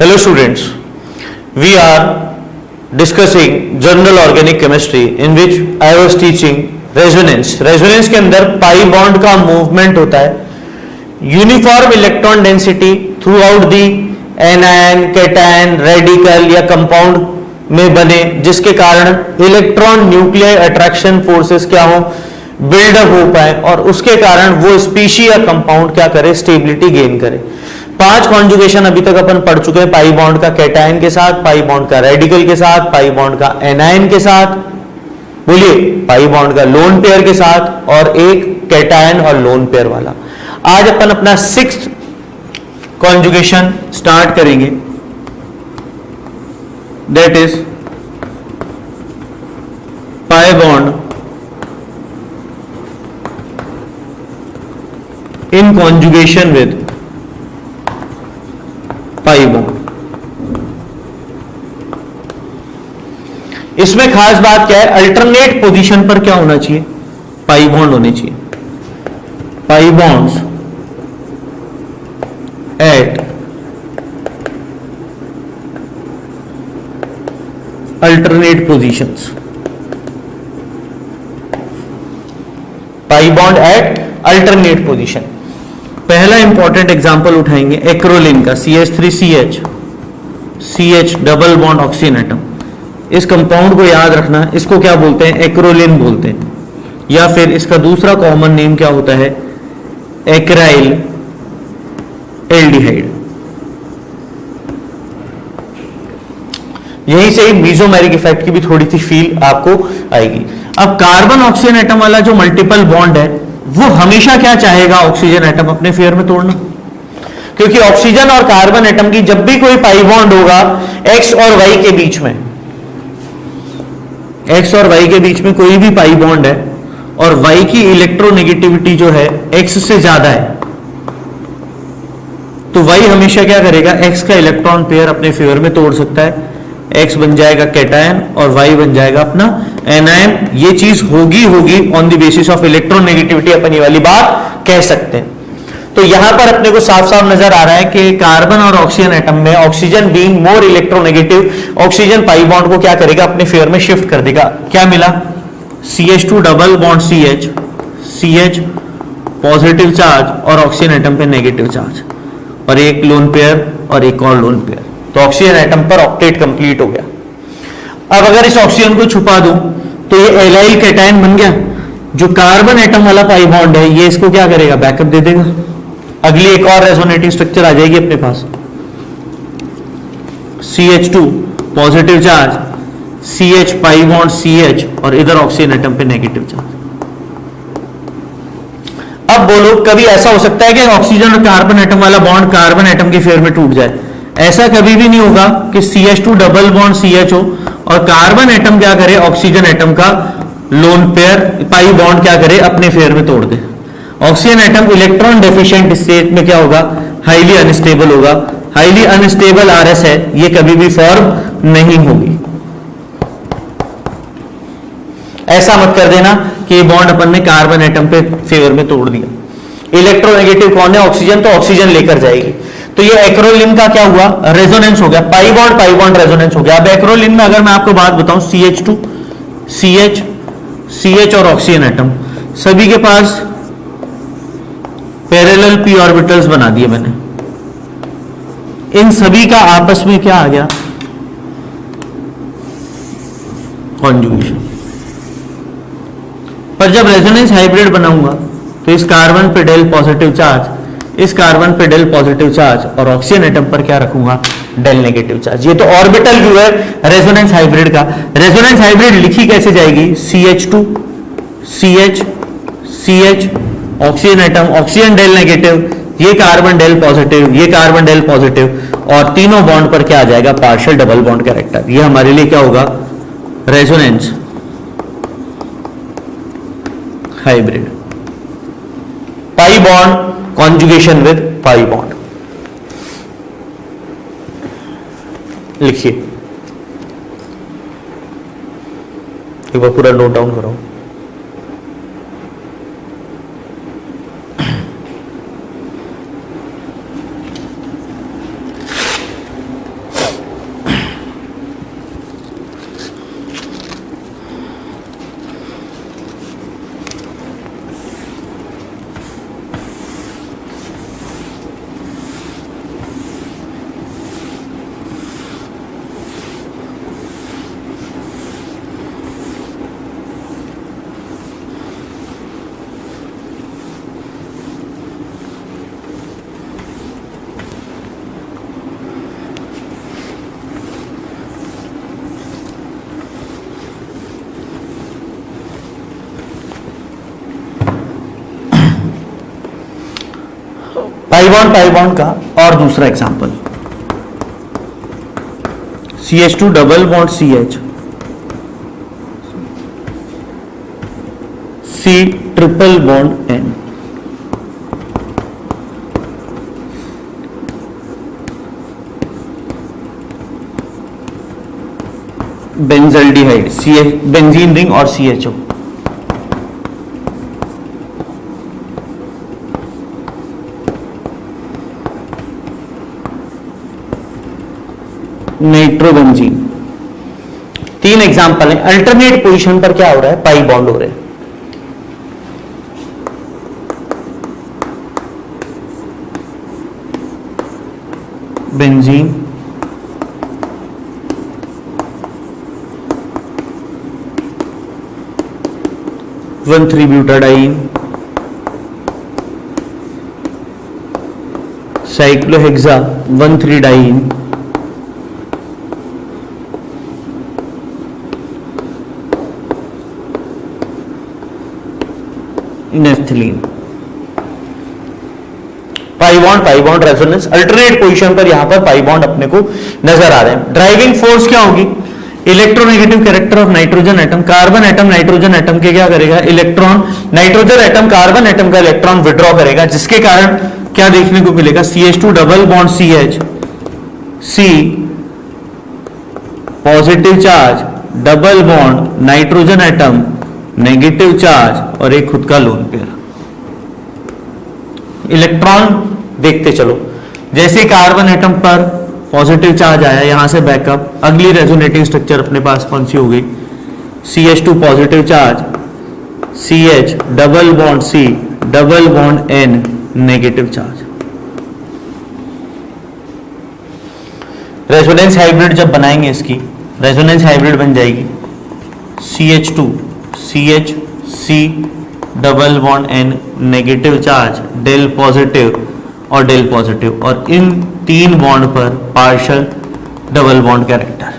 Hello students, we are discussing general organic chemistry in which I was teaching resonance. Resonance के अंदर pi bond का movement होता है, uniform electron density through out the anion, cation, radical या compound में बने, जिसके कारण इलेक्ट्रॉन न्यूक्लियर अट्रैक्शन फोर्सेस क्या हो, बिल्डअप हो पाए और उसके कारण वो स्पीशी या कंपाउंड क्या करे, स्टेबिलिटी गेन करे। 5 कॉन्जुगेशन अभी तक अपन पढ़ चुके हैं, पाई बॉन्ड का कैटायन के साथ, पाई बॉन्ड का रेडिकल के साथ, पाई बॉन्ड का एनायन के साथ, बोलिए पाई बॉन्ड का लोन पेयर के साथ और एक कैटायन और लोन पेयर वाला। आज अपन अपना 6th कॉन्जुगेशन स्टार्ट करेंगे, that is pi bond in conjugation with pi bond. इसमें खास बात क्या है, अल्टरनेट पोजीशन पर क्या होना चाहिए, पाई बॉन्ड होने चाहिए। Pi bonds at alternate positions, pi bond at alternate position. पहला इंपॉर्टेंट एग्जांपल उठाएंगे एक्रोलिन का, CH3CH, CH double bond oxygen atom. इस कंपाउंड को याद रखना, इसको क्या बोलते हैं, एक्रोलिन बोलते हैं, या फिर इसका दूसरा कॉमन नेम क्या होता है, एक्राइल एल्डिहाइड। यहीं से मीजोमेरिक इफेक्ट की भी थोड़ी सी फील आपको आएगी। अब कार्बन ऑक्सीजन एटम वाला जो मल्टीपल बॉन्ड है, वो हमेशा क्या चाहेगा, ऑक्सीजन एटम अपने फेयर में तोड़ना, क्योंकि ऑक्सीजन और कार्बन एटम की जब भी कोई पाई बॉन्ड होगा एक्स और वाई के बीच में, एक्स और वाई के बीच में कोई भी पाई बॉन्ड है और वाई की इलेक्ट्रोनेगेटिविटी जो है एक्स से ज्यादा है, तो वाई हमेशा क्या करेगा, एक्स का इलेक्ट्रॉन पेयर अपने फेवर में तोड़ सकता है। एक्स बन जाएगा कैटायन और वाई बन जाएगा अपना एनायन। ये चीज होगी on the basis of electronegativity, अपन ये वाली बात कह सकते हैं। तो यहां पर अपने को साफ साफ नजर आ रहा है कि कार्बन और ऑक्सीजन एटम में oxygen being more electronegative, oxygen pi bond को क्या करेगा, अपने फेवर में शिफ्ट कर देगा। क्या मिला, CH2 double bond CH, CH positive charge और ऑक्सीजन एटम पे नेगेटिव चार्ज, और एक लोन पेयर और एक और लोन पेयर, तो ऑक्सीजन एटम पर ऑक्टेट कंप्लीट हो गया। अब अगर इस ऑक्सीजन को छुपा दूं तो ये एलाइल कैटायन बन गया। जो कार्बन एटम वाला पाई बॉन्ड है, ये इसको क्या करेगा, बैकअप दे देगा। अगली एक और रेजोनेटिव स्ट्रक्चर आ जाएगी अपने पास, CH2 positive charge, CH pi bond CH और इधर ऑक्सीजन एटम पे नेगेटिव चार्ज। अब बोलो, कभी ऐसा हो सकता है कि ऑक्सीजन और कार्बन एटम वाला बॉन्ड कार्बन एटम के फेवर में टूट जाए? ऐसा कभी भी नहीं होगा कि CH2 डबल बॉन्ड CH हो और कार्बन एटम क्या करे, ऑक्सीजन एटम का लोन पेयर पाई बॉन्ड क्या करे, अपने फेयर में तोड़ दे। Oxygen atom electron deficient state में क्या होगा, हाईली अनस्टेबल होगा। हाईली अनस्टेबल RS है, ये कभी भी फॉर्म नहीं होगी। ऐसा मत कर देना कि ये बॉन्ड अपन ने कार्बन एटम पे फेवर में तोड़ दिया। इलेक्ट्रोनेगेटिव कौन है, ऑक्सीजन, तो ऑक्सीजन लेकर जाएगी। तो ये एक्रोलिन का क्या हुआ, रेजोनेंस हो गया, पाई बॉन्ड रेजोनेंस हो गया। अब एक्रोलिन में अगर मैं आपको बात बताऊं, CH2 CH और ऑक्सीजन एटम सभी के पास पैरेलल p ऑर्बिटल्स बना दिए मैंने। इन सभी का आपस में क्या आ गया, कॉन्जुगेशन। पर जब रेजोनेंस हाइब्रिड बनाऊंगा तो इस कार्बन पे डेल पॉजिटिव चार्ज, इस कार्बन पे डेल पॉजिटिव चार्ज और ऑक्सीजन एटम पर क्या रखूंगा, डेल नेगेटिव चार्ज। ये तो ऑर्बिटल व्यू है रेजोनेंस हाइब्रिड का। रेजोनेंस हाइब्रिड लिखी कैसे जाएगी, CH2 CH oxygen atom, oxygen del negative, ये कार्बन डेल पॉजिटिव, ये कार्बन डेल पॉजिटिव, और तीनों बॉन्ड पर क्या आ जाएगा, पार्शियल डबल बॉन्ड कैरेक्टर। ये हमारे लिए क्या होगा, resonance hybrid, pi bond conjugation with pi bond. लिखिए, एक बार पूरा नोट डाउन करो। पाई बॉन्ड का और दूसरा example, CH2 double bond CH, C triple bond N, benzaldehyde, benzene ring और CHO। नाइट्रोबेंजीन। तीन एग्जांपल है। अल्टरनेट पोजीशन पर क्या हो रहा है, पाई बॉन्ड हो रहे हैं। बेंजीन, 1,3-ब्यूटाडाइन, साइक्लोहेक्सा 1,3-डाइन, naphthalene. Pi bond resonance, alternate position पर यहां पर पाई बॉन्ड अपने को नजर आ रहे हैं। ड्राइविंग फोर्स क्या होगी, electronegative character of nitrogen atom, carbon atom nitrogen atom के क्या करेगा, electron, nitrogen atom carbon atom का इलेक्ट्रॉन विड्रॉ करेगा, जिसके कारण क्या देखने को मिलेगा, CH2 double bond CH, C positive charge, double bond nitrogen atom negative charge और एक खुद का लोन पेयर। इलेक्ट्रॉन देखते चलो, जैसे कार्बन एटम पर पॉजिटिव चार्ज आया, यहां से बैकअप, अगली रेजोनेटिंग स्ट्रक्चर अपने पास कौन सी हो गई, CH2 positive charge, CH double bond C double bond N negative charge. Resonance hybrid जब बनाएंगे, इसकी रेजोनेंस हाइब्रिड बन जाएगी CH2 CH C double bond N negative charge, del positive और डेल पॉजिटिव, और इन तीन बॉन्ड पर पार्शियल डबल बॉन्ड कैरेक्टर।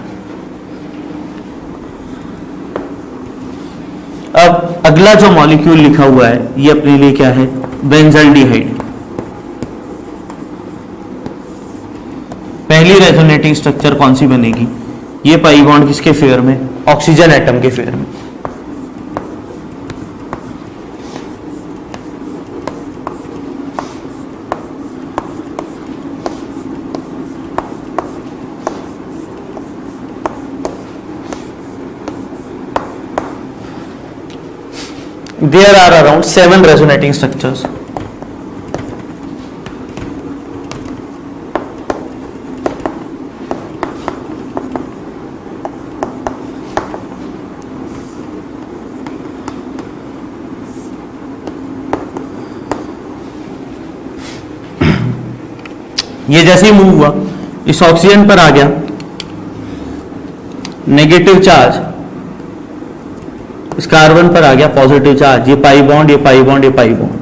अब अगला जो मॉलिक्यूल लिखा हुआ है ये अपने लिए क्या है, बेंजल्डिहाइड। पहली रेजोनेटिंग स्ट्रक्चर कौन सी बनेगी, ये पाई बॉन्ड किसके फेवर में, ऑक्सीजन एटम के फेवर में। There are around 7 resonating structures. ये जैसे ही मूव हुआ, इस ऑक्सीजन पर आ गया नेगेटिव चार्ज, इस कार्बन पर आ गया पॉजिटिव चार्ज, ये पाई बॉन्ड, ये पाई बॉन्ड, ये पाई बॉन्ड।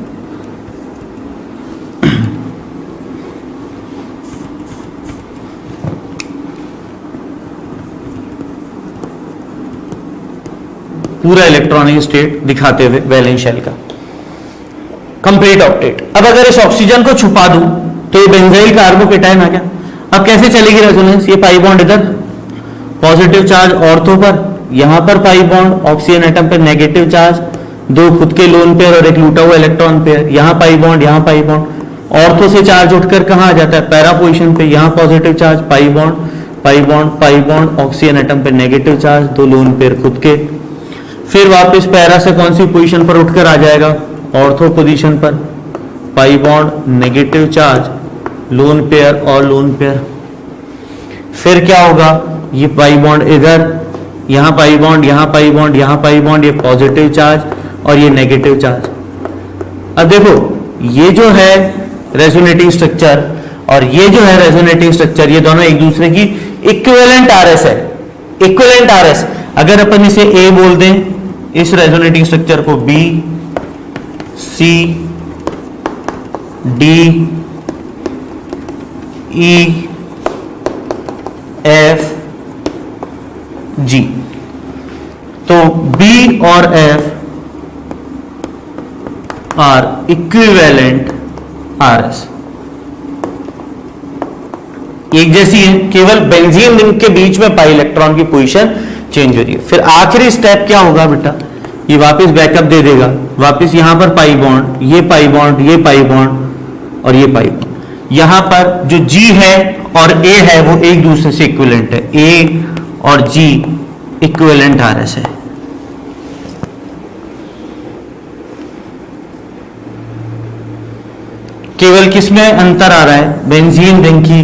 पूरा इलेक्ट्रॉनिक स्टेट दिखाते हुए वैलेंस शेल का कंप्लीट ऑक्टेट। अब अगर इस ऑक्सीजन को छुपा दूं तो ये बेंजाइल कार्बोकेटायन आ गया। अब कैसे चलेगी रेजोनेंस, ये पाई बॉन्ड इधर, पॉजिटिव चार्ज ऑर्थो पर, यहां पर पाई बॉन्ड, ऑक्सीजन एटम पे नेगेटिव चार्ज, दो खुद के लोन पेयर और एक लूटा हुआ इलेक्ट्रॉन पेयर, यहां पाई बॉन्ड, यहां पाई बॉन्ड। ऑर्थो से चार्ज उठकर कहां आ जाता है, पैरा पोजीशन पे, यहां positive charge, pi bond, pi bond, pi bond, oxygen atom पे नेगेटिव चार्ज, दो लोन पेयर खुद के। फिर वापस पैरा से कौन सी पोजीशन पर उठकर आ जाएगा, ऑर्थो पोजीशन पर, pi bond, negative charge, lone pair और लोन पेयर। फिर क्या होगा, ये पाई बॉन्ड इधर, यहां पाई बॉन्ड, यहां पाई बॉन्ड, यहां पाई बॉन्ड, ये पॉजिटिव चार्ज और ये नेगेटिव चार्ज। अब देखो ये जो है रेजोनेटिंग स्ट्रक्चर और ये जो है रेजोनेटिंग स्ट्रक्चर, ये दोनों एक दूसरे की इक्विवेलेंट आरएस है, इक्विवेलेंट आरएस। अगर अपन इसे ए बोल दें, इस रेजोनेटिंग स्ट्रक्चर को बी, सी, डी, ई, एफ, जी, तो B और F आर इक्विवेलेंट RS। एक जैसी है, केवल बेंजीन रिंग के बीच में पाई इलेक्ट्रॉन की पोजीशन चेंज हो रही है। फिर आखिरी स्टेप क्या होगा बेटा, ये वापस बैकअप दे देगा, वापस यहां पर पाई बॉन्ड, ये पाई बॉन्ड, ये पाई बॉन्ड और ये पाई बॉन्ड। यहां पर जो G है और A है वो एक दूसरे से इक्विवेलेंट है, A और G इक्विवेलेंट RS है। केवल किसमें अंतर आ रहा है, बेंजीन रिंग की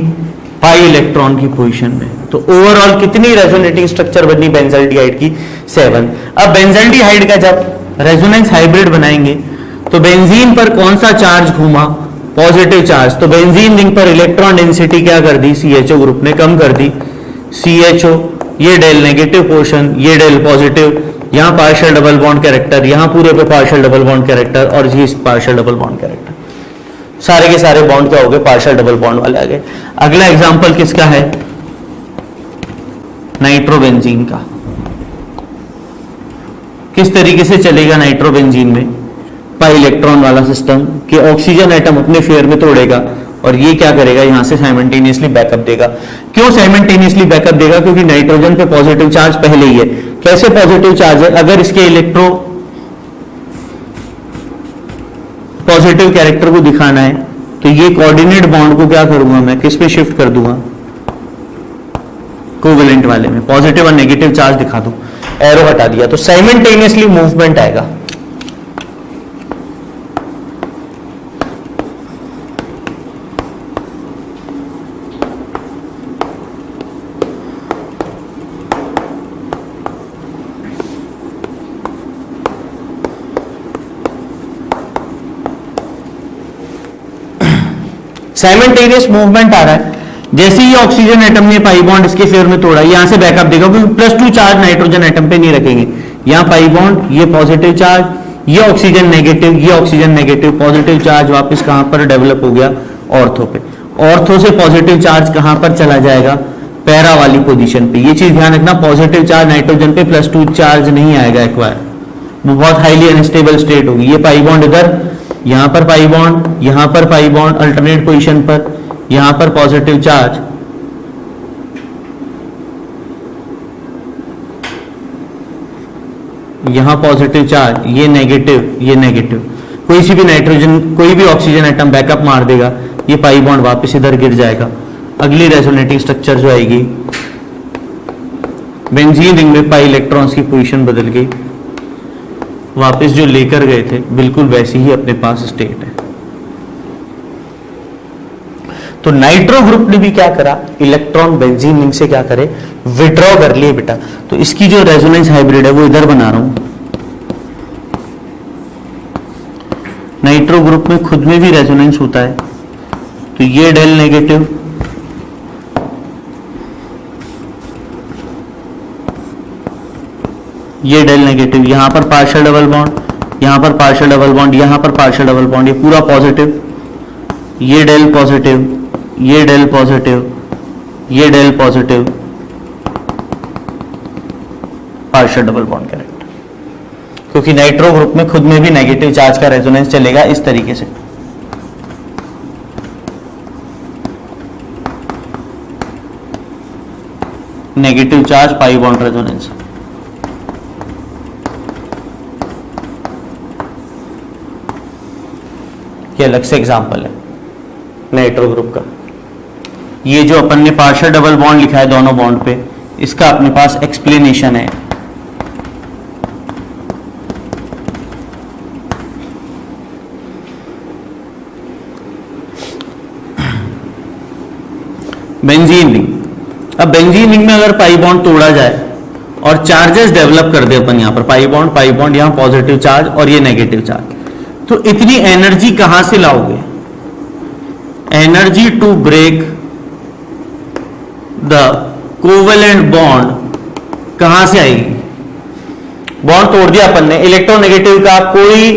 पाई इलेक्ट्रॉन की पोजीशन में। तो ओवरऑल कितनी रेजोनेटिंग स्ट्रक्चर बनी बेंजाल्डिहाइड की, 7। अब बेंजाल्डिहाइड का जब रेजोनेंस हाइब्रिड बनाएंगे तो बेंजीन पर कौन सा चार्ज घूमा, पॉजिटिव चार्ज। तो बेंजीन रिंग पर इलेक्ट्रॉन डेंसिटी क्या कर दी, CHO ग्रुप ने कम कर दी, CHO, ये डेल नेगेटिव पोर्शन, ये डेल पॉजिटिव, यहां पार्शियल डबल बॉन्ड कैरेक्टर, यहां पूरे पे पार्शियल डबल बॉन्ड कैरेक्टर और जी पार्शियल डबल बॉन्ड कैरेक्टर, सारे के सारे बॉन्ड क्या हो गए, पार्शियल डबल बॉन्ड वाले आ गए। अगला एग्जांपल किसका है, नाइट्रोबेंजीन का। किस तरीके से चलेगा नाइट्रोबेंजीन में, पाई इलेक्ट्रॉन वाला सिस्टम कि ऑक्सीजन एटम अपने फेयर में तोड़ेगा और ये क्या करेगा, यहां से साइमल्टेनियसली बैकअप देगा। क्यों साइमल्टेनियसली बैकअप देगा, क्योंकि नाइट्रोजन पे पॉजिटिव चार्ज पहले ही है। कैसे पॉजिटिव चार्ज है, अगर इसके इलेक्ट्रो पॉजिटिव कैरेक्टर को दिखाना है तो ये कोऑर्डिनेट बॉन्ड को क्या करूंगा मैं, किस पे शिफ्ट कर दूंगा, कोवेलेंट वाले में, पॉजिटिव और नेगेटिव चार्ज दिखा दूं, एरो हटा दिया तो साइमल्टेनियसली मूवमेंट आएगा। साइमल्टेनियस मूवमेंट आ रहा है। जैसे ही ऑक्सीजन एटम ने पाई बॉन्ड इसके फेवर में तोड़ा, यहां से बैकअप देगा क्योंकि +2 चार्ज नाइट्रोजन एटम पे नहीं रखेंगे। यहां पाई बॉन्ड, ये पॉजिटिव चार्ज, ये ऑक्सीजन नेगेटिव, ये ऑक्सीजन नेगेटिव, पॉजिटिव चार्ज वापस कहां पर डेवलप हो गया, ऑर्थो पे। ऑर्थो से पॉजिटिव चार्ज कहां पर चला जाएगा, पैरा वाली पोजीशन पे। ये चीज ध्यान रखना, पॉजिटिव चार्ज नाइट्रोजन पे +2 चार्ज नहीं आएगा एक्वायर, वो बहुत हाईली अनस्टेबल स्टेट होगी। ये पाई बॉन्ड इधर, यहां पर पाई बॉन्ड, यहां पर पाई बॉन्ड अल्टरनेट पोजीशन पर, यहां पर पॉजिटिव चार्ज, यहां पॉजिटिव चार्ज, ये नेगेटिव, ये नेगेटिव। कोई सी भी नाइट्रोजन, कोई भी ऑक्सीजन एटम बैकअप मार देगा, ये पाई बॉन्ड वापस इधर गिर जाएगा। अगली रेजोनेटिंग स्ट्रक्चर जो आएगी, बेंजीन रिंग में पाई इलेक्ट्रॉन्स की पोजीशन बदल गई, वापस जो लेकर गए थे बिल्कुल वैसी ही अपने पास स्टेट है। तो नाइट्रो ग्रुप ने भी क्या करा, इलेक्ट्रॉन बेंजीन रिंग से क्या करे, विड्रॉ कर लिए बेटा। तो इसकी जो रेजोनेंस हाइब्रिड है वो इधर बना रहा हूं। नाइट्रो ग्रुप में खुद में भी रेजोनेंस होता है, तो ये डेल नेगेटिव, ये डेल नेगेटिव, यहां पर पार्शियल डबल बॉन्ड, यहां पर पार्शियल डबल बॉन्ड, यहां पर पार्शियल डबल बॉन्ड, ये पूरा पॉजिटिव, ये डेल पॉजिटिव, ये डेल पॉजिटिव, ये del positive, partial double bond character. क्योंकि नाइट्रो ग्रुप में खुद में भी नेगेटिव चार्ज का रेजोनेंस चलेगा इस तरीके से। नेगेटिव चार्ज पाई बॉन्ड रेजोनेंस। ये अलग से एग्जांपल है नाइट्रो ग्रुप का। ये जो अपन ने पार्शियल डबल बॉन्ड लिखा है दोनों बॉन्ड पे, इसका अपने पास एक्सप्लेनेशन है। बेंजीन रिंग, अब बेंजीन रिंग में अगर पाई बॉन्ड तोड़ा जाए और चार्जेस डेवलप कर दे अपन, यहां पर पाई बॉन्ड, यहां पॉजिटिव चार्ज और ये नेगेटिव चार्ज, तो इतनी एनर्जी कहां से लाओगे, energy to break the covalent bond कहां से आएगी। बॉन्ड तोड़ दिया अपन ने, इलेक्ट्रोनेगेटिव का कोई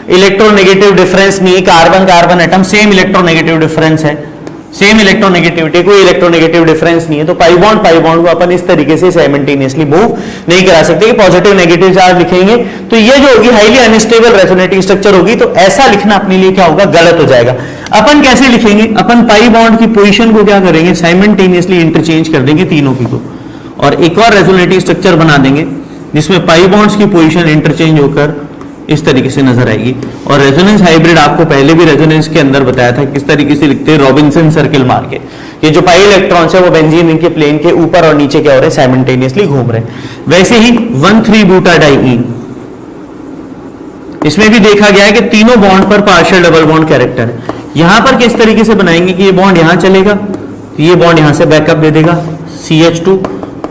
इलेक्ट्रोनेगेटिव डिफरेंस नहीं, carbon carbon atom same electronegative difference है, सेम इलेक्ट्रोनेगेटिविटी, कोई इलेक्ट्रोनेगेटिव डिफरेंस नहीं है, तो पाई बॉन्ड को अपन इस तरीके से साइमल्टेनियसली मूव नहीं करा सकते कि पॉजिटिव नेगेटिव चार्ज लिखेंगे तो ये जो होगी हाईली अनस्टेबल रेजोनेटिंग स्ट्रक्चर होगी, तो ऐसा लिखना अपने लिए क्या होगा, गलत हो जाएगा। अपन कैसे लिखेंगे, अपन पाई बॉन्ड की पोजीशन को क्या करेंगे, साइमल्टेनियसली इंटरचेंज कर देंगे तीनों की को, और एक और रेजोनेटिंग स्ट्रक्चर बना देंगे जिसमें पाई बॉन्ड्स की पोजीशन इंटरचेंज होकर इस तरीके से नजर आएगी। और रेजोनेंस हाइब्रिड आपको पहले भी रेजोनेंस के अंदर बताया था किस तरीके से लिखते हैं, रॉबिन्सन सर्किल मार के। ये जो पाई इलेक्ट्रॉन्स है वो बेंजीन रिंग के प्लेन के ऊपर और नीचे क्या हो रहे हैं, साइमल्टेनियसली घूम रहे हैं। वैसे ही 1,3-ब्यूटाडाइईन, इसमें भी देखा गया है कि तीनों बॉन्ड पर पार्शियल डबल बॉन्ड कैरेक्टर है। यहां पर किस तरीके से बनाएंगे कि ये बॉन्ड यहां चलेगा, ये बॉन्ड यहां से बैकअप दे देगा, CH2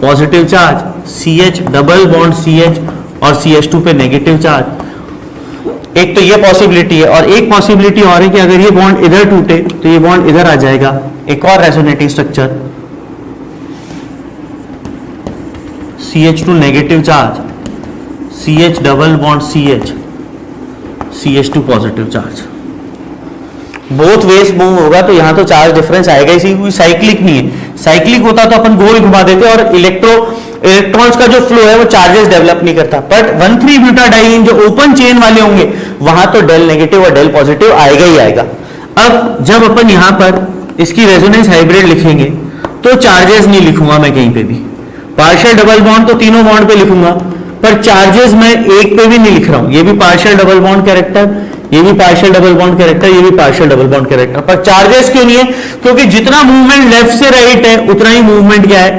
positive charge, CH double bond CH और CH2 पे नेगेटिव चार्ज। एक तो ये पॉसिबिलिटी है, और एक पॉसिबिलिटी और है कि अगर ये बॉन्ड इधर टूटे तो ये बॉन्ड इधर आ जाएगा, एक और resonating structure, CH2 negative charge, CH double bond CH, CH2 positive charge. Both ways move होगा तो यहां तो चार्ज डिफरेंस आएगा ही, कोई साइक्लिक नहीं है। साइक्लिक होता तो अपन गोल घुमा देते और इलेक्ट्रॉन्स का जो फ्लो है वो चार्जेस डेवलप नहीं करता। बट 1,3-ब्यूटाडाइईन जो ओपन चेन वाले होंगे वहां तो डेल नेगेटिव और डेल पॉजिटिव आएगा ही आएगा। अब जब अपन यहां पर इसकी रेजोनेंस हाइब्रिड लिखेंगे तो चार्जेस नहीं लिखूंगा मैं कहीं पे भी, पार्शियल डबल बॉन्ड तो तीनों बॉन्ड पे लिखूंगा, पर चार्जेस मैं एक पे भी नहीं लिख रहा हूं। ये भी पार्शियल डबल बॉन्ड कैरेक्टर, ये भी पार्शियल डबल बॉन्ड कैरेक्टर, ये भी पार्शियल डबल बॉन्ड कैरेक्टर, पर चार्जेस क्यों नहीं है, क्योंकि जितना मूवमेंट लेफ्ट से राइट है उतना ही मूवमेंट क्या है,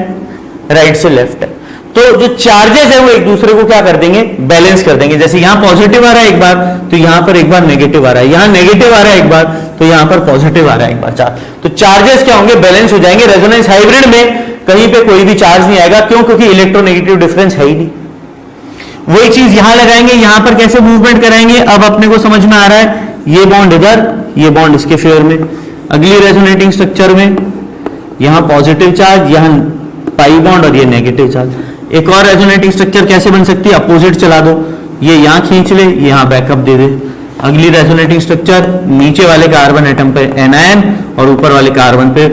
राइट से लेफ्ट है। तो जो चार्जेस है वो एक दूसरे को क्या कर देंगे, बैलेंस कर देंगे। जैसे यहां पॉजिटिव आ रहा है एक बार तो यहां पर एक बार नेगेटिव आ रहा है, यहां नेगेटिव आ रहा है एक बार तो यहां पर पॉजिटिव आ रहा है एक बार चार्ज, तो चार्जेस क्या होंगे, बैलेंस हो जाएंगे। रेजोनेंस हाइब्रिड में कहीं पे कोई भी चार्ज नहीं आएगा, क्यों, क्योंकि इलेक्ट्रोनेगेटिव डिफरेंस है ही नहीं। वही चीज यहां लगाएंगे, यहां पर कैसे मूवमेंट कराएंगे, अब अपने को समझ में आ रहा है। ये बॉन्ड इधर, ये बॉन्ड इसके फेवर में, अगली रेजोनेटिंग स्ट्रक्चर में यहां पॉजिटिव चार्ज, यहां पाई बॉन्ड और ये नेगेटिव चार्ज। एक और रेजोनेटिंग स्ट्रक्चर कैसे बन सकती है, अपोजिट चला दो, ये यहां खींच ले, ये यहां बैकअप दे दे। अगली रेजोनेटिंग स्ट्रक्चर, नीचे वाले कार्बन एटम पे एनायन और ऊपर वाले कार्बन पे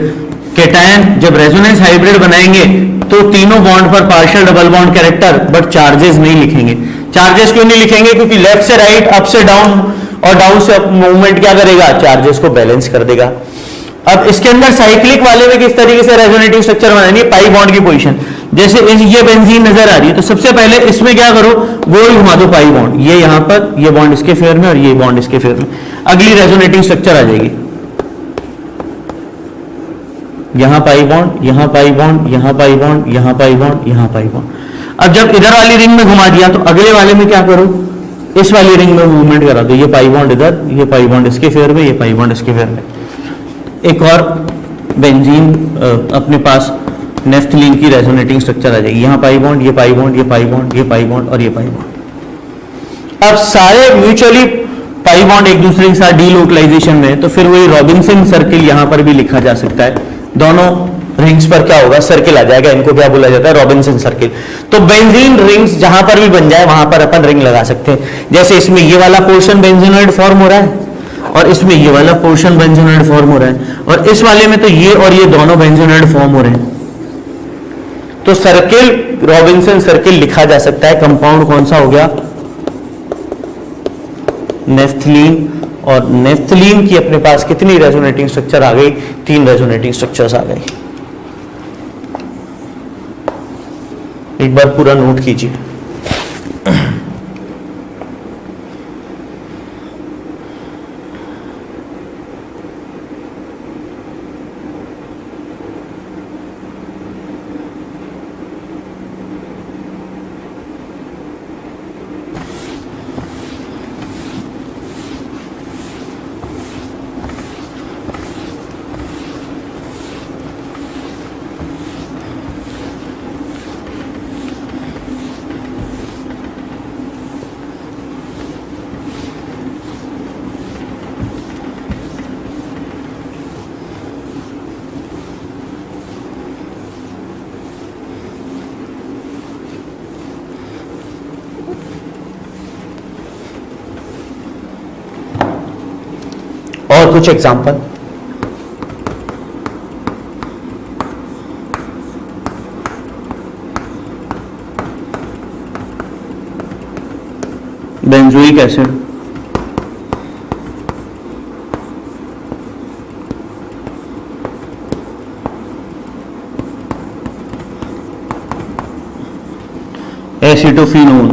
कैटायन। जब रेजोनेंस हाइब्रिड बनाएंगे तो तीनों बॉन्ड पर partial double bond character, but charges नहीं लिखेंगे। चार्जेस क्यों नहीं लिखेंगे, क्योंकि लेफ्ट से राइट, अप से डाउन और डाउन से अप मूवमेंट क्या करेगा, चार्जेस को बैलेंस कर देगा। अब इसके अंदर साइक्लिक वाले में किस तरीके से रेजोनेटिंग स्ट्रक्चर बनानी है, पाई बॉन्ड की पोजीशन। जैसे ये बेंजीन नजर आ रही है तो सबसे पहले इसमें क्या करो, गोल घुमा दो पाई बॉन्ड, ये यहां पर, ये बॉन्ड इसके फेवर में और ये बॉन्ड इसके फेवर में। अगली रेजोनेटिंग स्ट्रक्चर आ जाएगी, यहां पाई बॉन्ड, यहां पाई बॉन्ड, यहां पाई बॉन्ड, यहां पाई बॉन्ड, यहां पाई बॉन्ड। अब जब इधर वाली रिंग में घुमा दिया तो अगले वाले में क्या करो, इस वाली रिंग में मूवमेंट करा दो, ये पाई बॉन्ड इधर, ये पाई बॉन्ड इसके फेवर में, ये पाई बॉन्ड इसके फेवर में। एक और बेंजीन अपने पास नेफ्थलीन की रेजोनेटिंग स्ट्रक्चर आ जाएगी, यहां पाई बॉन्ड, ये पाई बॉन्ड, ये पाई बॉन्ड, ये पाई बॉन्ड और ये पाई बॉन्ड। अब सारे म्यूचुअली पाई बॉन्ड एक दूसरे के साथ डीलोकलाइजेशन में, तो फिर वही रॉबिन्सन सर्किल यहां पर भी लिखा जा सकता है। दोनों रिंग्स पर क्या होगा, सर्किल आ जाएगा, इनको क्या बोला जाता है, रॉबिन्सन सर्किल। तो बेंजीन रिंग्स जहां पर भी बन जाए वहां पर अपन रिंग लगा सकते हैं। जैसे इसमें ये वाला पोर्शन बेंजीनॉइड फॉर्म हो रहा है और इसमें ये वाला पोर्शन बेंजीनॉइड फॉर्म हो रहा है, और इस वाले में तो ये और ये दोनों बेंजीनॉइड फॉर्म हो रहे हैं। तो सर्किल, रॉबिन्सन सर्किल लिखा जा सकता है। कंपाउंड कौन सा हो गया, नेफ्थलीन। और नेफ्थलीन की अपने पास कितनी रेजोनेटिंग स्ट्रक्चर आ गई, 3 रेजोनेटिंग स्ट्रक्चर्स आ गई। एक बार पूरा नोट कीजिए। और कुछ एग्जांपल, बेंजोइक एसिड, एसीटोफिनोल,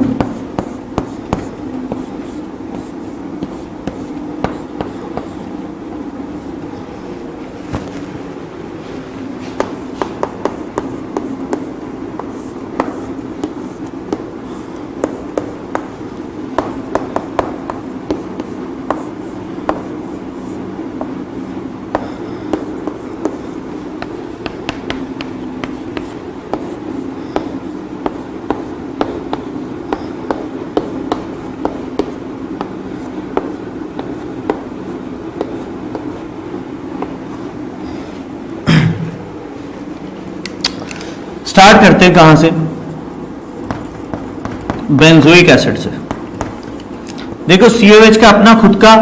स्टार्ट करते हैं कहां से, बेंजोइक एसिड से। देखो COH का अपना खुद का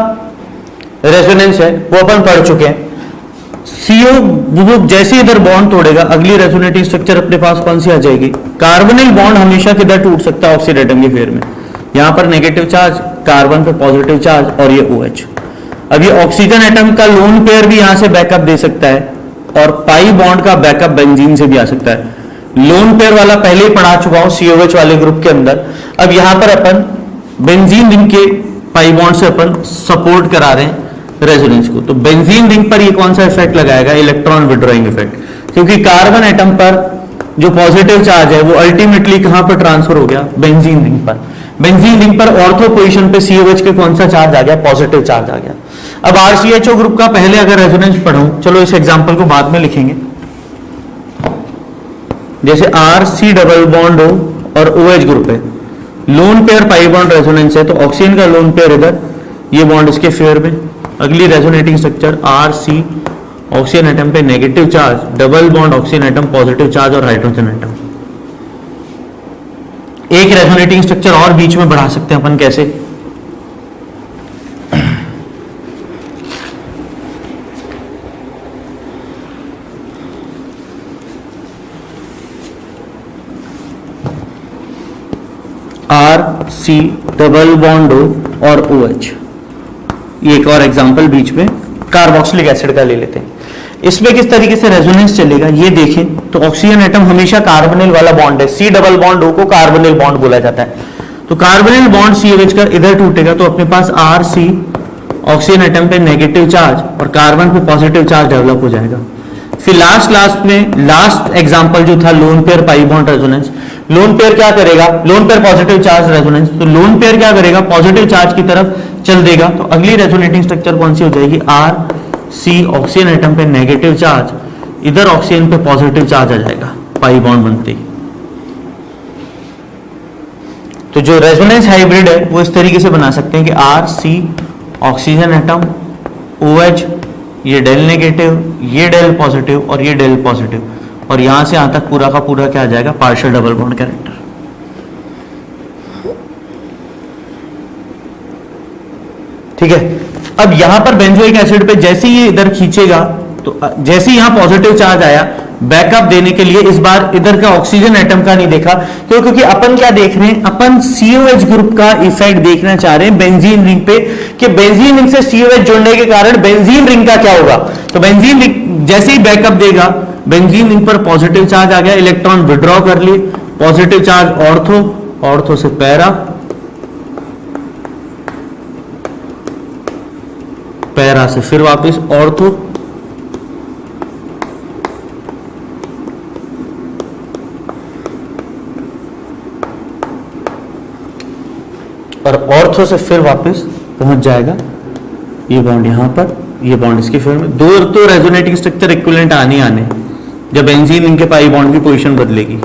रेजोनेंस है, वो अपन पढ़ चुके हैं। CO वो जैसे इधर बॉन्ड तोड़ेगा, अगली रेजोनेटिंग स्ट्रक्चर अपने पास कौन सी आ जाएगी, कार्बोनिल बॉन्ड हमेशा किधर टूट सकता है, ऑक्सीजन एटम के फेयर में। यहां पर नेगेटिव चार्ज, कार्बन पे पॉजिटिव चार्ज और ये OH। अब ये ऑक्सीजन एटम का लोन पेयर भी यहां से बैकअप दे सकता है और पाई बॉन्ड का बैकअप बेंजीन से भी आ सकता है। लोन पेयर वाला पहले ही पढ़ा चुका हूं COH वाले ग्रुप के अंदर। अब यहां पर अपन बेंजीन रिंग के पाई बॉन्ड से अपन सपोर्ट करा रहे हैं रेजोनेंस को। तो बेंजीन रिंग पर ये कौन सा इफेक्ट लगाएगा, इलेक्ट्रॉन विड्रॉइंग इफेक्ट, क्योंकि कार्बन एटम पर जो पॉजिटिव चार्ज है वो अल्टीमेटली कहां पर ट्रांसफर हो गया, बेंजीन रिंग पर। बेंजीन रिंग पर ऑर्थो पोजीशन पे COH के कौन सा चार्ज आ गया, पॉजिटिव चार्ज आ गया। अब RCHO ग्रुप का पहले अगर रेजोनेंस पढ़ूं, चलो इस एग्जांपल को बाद में लिखेंगे। जैसे RC डबल बॉन्ड हो और OH ग्रुप है, lone pair pi bond resonance है, तो ऑक्सीजन का लोन पेयर इधर, ये बॉन्ड इसके फेयर में। अगली resonating structure RC, oxygen atom पे negative charge, double bond oxygen atom positive charge और हाइड्रोजन एटम। एक रेजोनेटिंग स्ट्रक्चर और बीच में बढ़ा सकते हैं अपन, कैसे, RC डबल बॉन्ड हो और OH। ये एक और एग्जांपल बीच में कार्बोक्सिलिक एसिड का ले लेते हैं। इसमें किस तरीके से रेजोनेंस चलेगा ये देखें, तो ऑक्सीजन एटम हमेशा कार्बोनिल वाला बॉन्ड है, C डबल बॉन्ड हो को कार्बोनिल बॉन्ड बोला जाता है। तो कार्बोनिल बॉन्ड COH का इधर टूटेगा तो अपने पास RC, ऑक्सीजन एटम पे नेगेटिव चार्ज और कार्बन पे पॉजिटिव चार्ज डेवलप हो जाएगा। फिर लास्ट एग्जांपल जो था loan pair pi bond resonance, lone pair क्या करेगा, lone pair positive charge resonance, तो लोन पेयर क्या करेगा, पॉजिटिव चार्ज की तरफ चल देगा। तो अगली रेजोनेटिंग स्ट्रक्चर कौन सी हो जाएगी, RC, ऑक्सीजन एटम पे नेगेटिव चार्ज, इधर ऑक्सीजन पे पॉजिटिव चार्ज आ जाएगा पाई बॉन्ड बनते ही। तो जो रेजोनेंस हाइब्रिड है वो इस तरीके से बना सकते हैं कि RC, ऑक्सीजन एटम, OH, ये डेल नेगेटिव, ये डेल पॉजिटिव और ये डेल पॉजिटिव, और यहां से यहां तक पूरा का पूरा क्या आ जाएगा, पार्शियल डबल बॉन्ड कैरेक्टर। ठीक है। अब यहां पर बेंजोइक एसिड पे जैसे ही ये इधर खींचेगा, तो जैसे ही यहां पॉजिटिव चार्ज आया, बैकअप देने के लिए इस बार इधर का ऑक्सीजन एटम का नहीं देखा, क्योंकि अपन क्या देख रहे हैं, अपन COH ग्रुप का इफेक्ट देखना चाह रहे हैं बेंजीन रिंग पे, कि बेंजीन रिंग से COH जुड़ने के कारण बेंजीन रिंग का क्या होगा। तो बेंजीन रिंग जैसे ही बैकअप देगा, बेंजीन रिंग पर पॉजिटिव चार्ज आ गया, इलेक्ट्रॉन विड्रॉ कर लिए, पॉजिटिव चार्ज ऑर्थो, ऑर्थो से पैरा, पैरा से फिर वापस ऑर्थो, और ऑर्थो से फिर वापस पहुंच जाएगा ये बॉन्ड यहां पर, ये बॉन्ड इसके फेवर में। दो तो रेजोनेटिंग स्ट्रक्चर इक्विवेलेंट आने जब बेंजीन इनके पाई बॉन्ड की पोजीशन बदलेगी।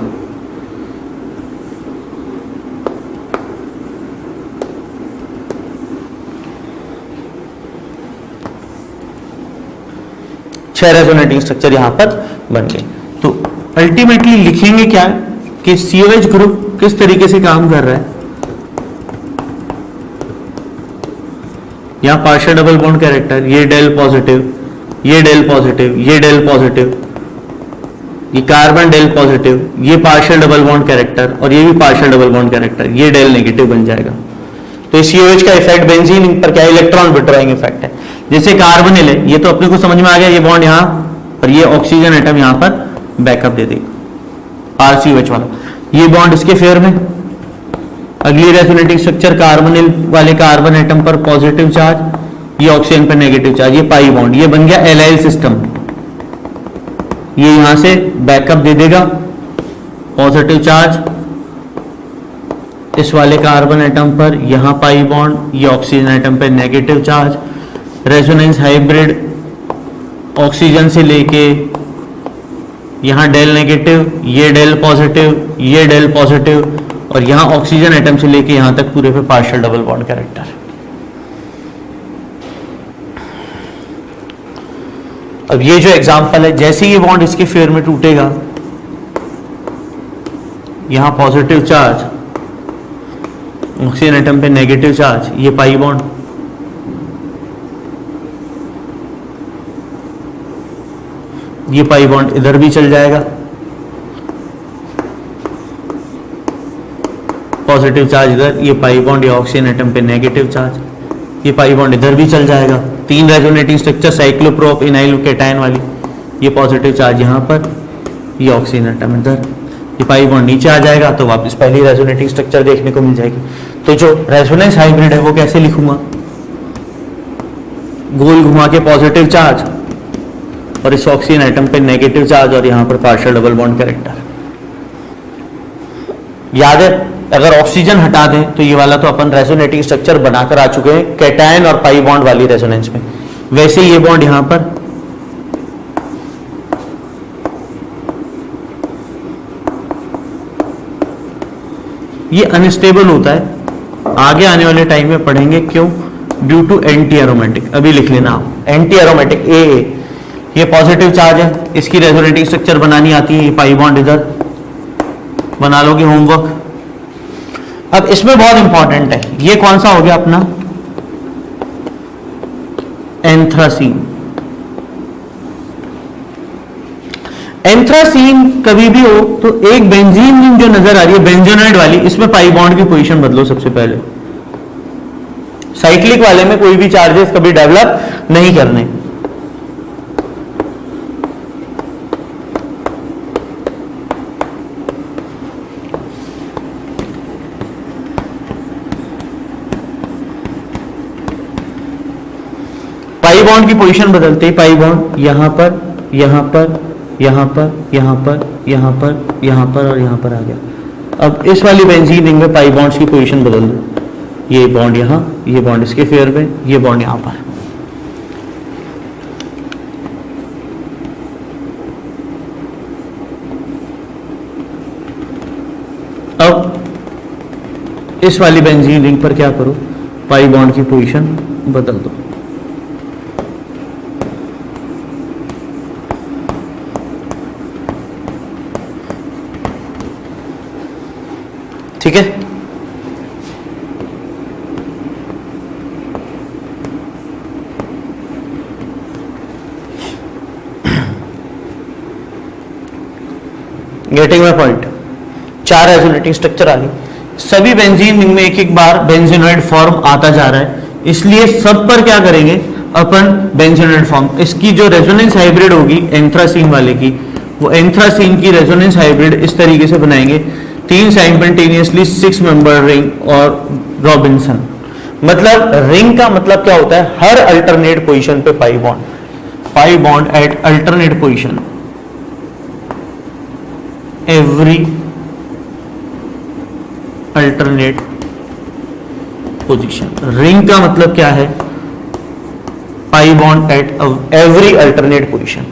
छह रेजोनेटिंग स्ट्रक्चर यहां पर बन गए। तो अल्टीमेटली लिखेंगे क्या कि COH ग्रुप किस तरीके से काम कर रहा है। यहां पार्शियल डबल बॉन्ड कैरेक्टर, ये डेल पॉजिटिव, ये डेल पॉजिटिव, ये डेल पॉजिटिव, ये कार्बन डेल पॉजिटिव, ये पार्शियल डबल बॉन्ड कैरेक्टर और ये भी पार्शियल डबल बॉन्ड कैरेक्टर, ये डेल नेगेटिव बन जाएगा। तो COH का इफेक्ट बेंजीन रिंग पर क्या है, इलेक्ट्रॉन विड्रॉइंग इफेक्ट है। जैसे कार्बोनिल है, ये तो अपने को समझ में आ गया, ये बॉन्ड यहां और ये ऑक्सीजन एटम यहां पर बैकअप दे देगा RCOH वाला, ये बॉन्ड इसके फेवर में। अगली रेजोनेटिंग स्ट्रक्चर कार्बोनिल वाले कार्बन एटम पर पॉजिटिव चार्ज, ये ऑक्सीजन पर नेगेटिव चार्ज, ये पाई बॉन्ड, ये बन गया एलाइल सिस्टम। ये यहां से बैकअप दे देगा पॉजिटिव चार्ज इस वाले कार्बन एटम पर, यहां पाई बॉन्ड, ये ऑक्सीजन एटम पर negative charge. Resonance hybrid oxygen से लेके यहां डेल नेगेटिव, ये डेल पॉजिटिव, ये डेल पॉजिटिव, और यहां ऑक्सीजन एटम से लेके यहां तक पूरे पे पार्शियल डबल बॉन्ड कैरेक्टर। अब ये जो एग्जांपल है, जैसे ये बॉन्ड इसके फेवर में टूटेगा, यहां पॉजिटिव चार्ज, ऑक्सीजन एटम पे नेगेटिव चार्ज, ये पाई बॉन्ड, ये पाई बॉन्ड इधर भी चल जाएगा, पॉजिटिव चार्ज इधर, ये पाई बॉन्ड, ये ऑक्सीजन एटम पे नेगेटिव चार्ज, ये पाई बॉन्ड इधर भी चल जाएगा। तीन रेजोनेटिंग स्ट्रक्चर साइक्लोप्रोप इनाइल कैटायन वाली, ये पॉजिटिव चार्ज यहां पर, ये ऑक्सीजन एटम इधर, ये पाई बॉन्ड नीचे आ जाएगा, तो वापस पहली रेजोनेटिंग स्ट्रक्चर देखने को मिल जाएगी। तो जो रेजोनेंस हाइब्रिड है वो कैसे लिखूंगा, गोल घुमा के पॉजिटिव चार्ज और इस ऑक्सीजन एटम पे नेगेटिव चार्ज और यहां पर पार्शियल डबल बॉन्ड कैरेक्टर। याद है, अगर ऑक्सीजन हटा दें तो ये वाला तो अपन रेजोनेटिंग स्ट्रक्चर बनाकर आ चुके हैं कैटायन और पाई बॉन्ड वाली रेजोनेंस में। वैसे ये बॉन्ड यहां पर ये अनस्टेबल होता है, आगे आने वाले टाइम में पढ़ेंगे क्यों, ड्यू टू एंटी एरोमेटिक। अभी लिख लेना एंटी एरोमेटिक ए, ये पॉजिटिव चार्ज है, इसकी रेजोनेटिंग स्ट्रक्चर बनानी आती है, ये पाई बॉन्ड इधर बना लोगे होमवर्क। अब इसमें बहुत इंपॉर्टेंट है, ये कौन सा हो गया अपना एंथ्रासीन। एंथ्रासीन कभी भी हो तो एक बेंजीन रिंग जो नजर आ रही है बेंजोनाइड वाली, इसमें पाई बॉन्ड की पोजीशन बदलो सबसे पहले। साइक्लिक वाले में कोई भी चार्जेस कभी डेवलप नहीं करने। पाई बॉन्ड की पोजीशन बदलते ही पाई बॉन्ड यहां पर, यहां पर, यहां पर, यहां पर, यहां पर, यहां पर और यहां पर आ गया। अब इस वाली बेंजीन रिंग में पाई बॉन्ड्स की पोजीशन बदल दो, ये बॉन्ड यहां, ये बॉन्ड इसके फेवर में, ये बॉन्ड यहां पर। अब इस वाली बेंजीन रिंग पर क्या करो, पाई बॉन्ड की पोजीशन बदल दो। ठीक है, गेटिंग माय पॉइंट। चार रेजोनेटिंग स्ट्रक्चर आ गई, सभी बेंजीन रिंग में एक एक बार बेंजीनोइड फॉर्म आता जा रहा है, इसलिए सब पर क्या करेंगे अपन बेंजीनोइड फॉर्म। इसकी जो रेजोनेंस हाइब्रिड होगी एंथ्रासीन वाले की, वो एंथ्रासीन की रेजोनेंस हाइब्रिड इस तरीके से बनाएंगे, तीन साइमल्टेनियसली 6 मेंबर रिंग और रॉबिन्सन। मतलब रिंग का मतलब क्या होता है, हर अल्टरनेट पोजीशन पे pi bond at alternate position, every alternate position. Ring का मतलब क्या है, pi bond at every alternate position.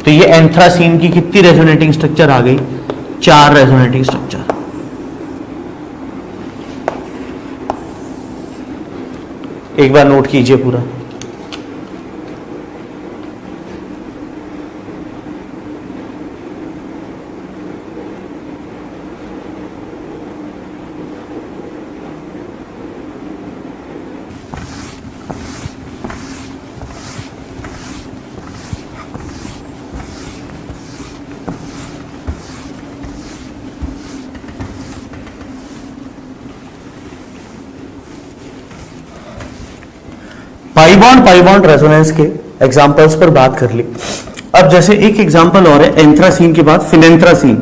तो ये एंथ्रासीन की कितनी रेजोनेटिंग स्ट्रक्चर आ गई, 4 रेजोनेटिंग स्ट्रक्चर। एक बार नोट कीजिए पूरा। पाई बॉन्ड रेजोनेंस के एग्जांपल्स पर बात कर ली। अब जैसे एक एग्जांपल और है एंथ्रासीन के बाद फिनेंथ्रासीन।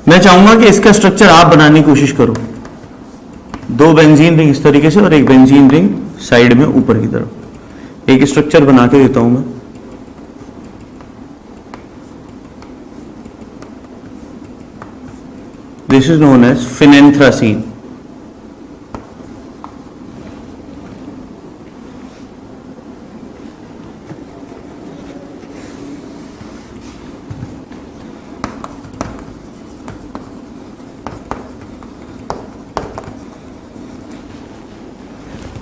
मैं चाहूंगा कि इसका स्ट्रक्चर आप बनाने की कोशिश करो। दो बेंजीन रिंग इस तरीके से और एक बेंजीन रिंग साइड में ऊपर की तरफ, एक स्ट्रक्चर बना के देता हूं मैं। This is known as phenanthrene.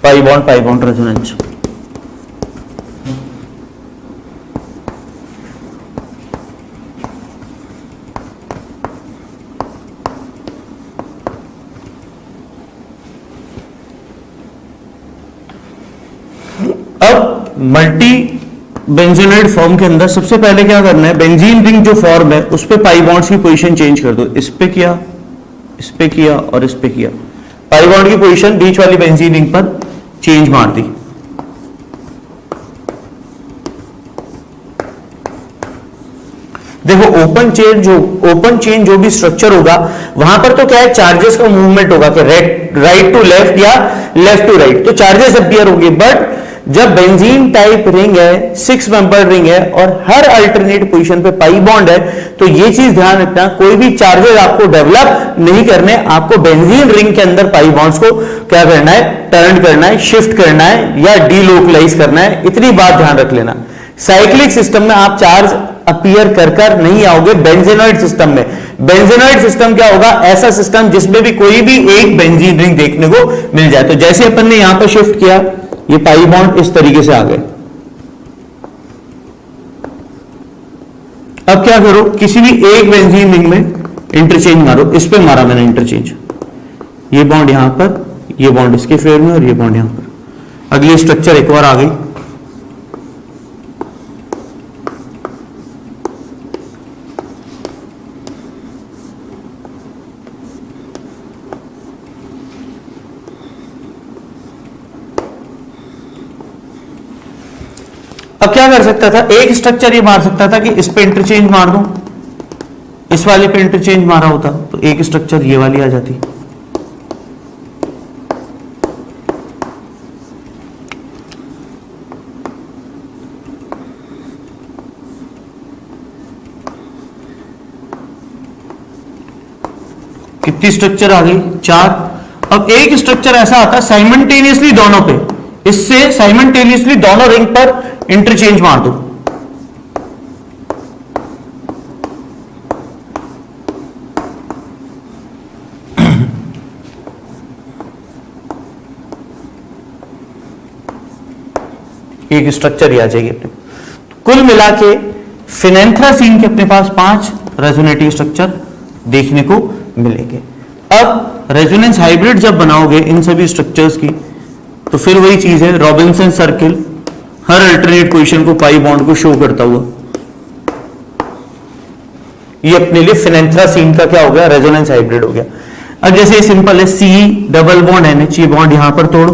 Pi bond resonance. अब मल्टी बेंजीनोइड फॉर्म के अंदर सबसे पहले क्या करना है, बेंजीन रिंग जो फॉर्म है उस पे पाई बॉन्ड्स की पोजीशन चेंज कर दो। इस पे किया, इस पे किया और इस पे किया। पाई बॉन्ड की पोजीशन बीच वाली बेंजीन रिंग पर चेंज मार दी। देखो ओपन चेन जो भी स्ट्रक्चर होगा वहां पर तो क्या है, चार्जेस का मूवमेंट होगा कि राइट टू लेफ्ट या लेफ्ट टू राइट, तो चार्जेस अपीयर होंगे। बट जब बेंजीन टाइप रिंग है, 6 मेंबर रिंग है और हर अल्टरनेट पोजीशन पे पाई बॉन्ड है, तो ये चीज ध्यान रखना, कोई भी चार्जेस आपको डेवलप नहीं करने, आपको बेंजीन रिंग के अंदर पाई बॉन्ड्स को क्या करना है, टर्न करना है, शिफ्ट करना है या डीलोकलाइज करना है। इतनी बात ध्यान रख लेना। साइक्लिक सिस्टम में आप चार्ज अपीयर कर नहीं आओगे। बेंजीनोइड सिस्टम में, बेंजीनोइड सिस्टम क्या होगा, ऐसा सिस्टम जिसमें भी कोई भी एक बेंजीन रिंग देखने को मिल जाए। तो जैसे अपन ने यहां पर शिफ्ट किया, ये पाई बॉन्ड इस तरीके से आ गए। अब क्या करो, किसी भी एक बेंजीन रिंग में इंटरचेंज मारो। इस पे मारा मैंने इंटरचेंज, ये बॉन्ड यहां पर, ये बॉन्ड इसके फेवर में और ये बॉन्ड यहां पर। अगली स्ट्रक्चर एक बार आ गई। अब क्या कर सकता था, एक स्ट्रक्चर ये मार सकता था कि इस पे इंटरचेंज मार दूं, इस वाले पे इंटरचेंज मारा होता तो एक स्ट्रक्चर ये वाली आ जाती। कितनी स्ट्रक्चर आ गई, 4। अब एक स्ट्रक्चर ऐसा आता साइमल्टेनियसली दोनों पे, इससे साइमल्टेनियसली दोनों रिंग पर इंटरचेंज मार दो। एक स्ट्रक्चर ही आ जाएगी अपने। कुल मिला के फिनेंथ्रासीन के अपने पास 5 रेजोनेटिव स्ट्रक्चर देखने को मिलेंगे। अब रेजोनेंस हाइब्रिड जब बनाओगे इन सभी स्ट्रक्चर्स की, तो फिर वही चीज है, रॉबिन्सन सर्किल हर अल्टरनेट पोजीशन को पाई बॉन्ड को शो करता हुआ। ये अपने लिए फिनेंथ्रासीन का क्या हो गया, रेजोनेंस हाइब्रिड हो गया। अब जैसे सिंपल है, सी डबल बॉन्ड NH, ये बॉन्ड यहां पर तोड़ो,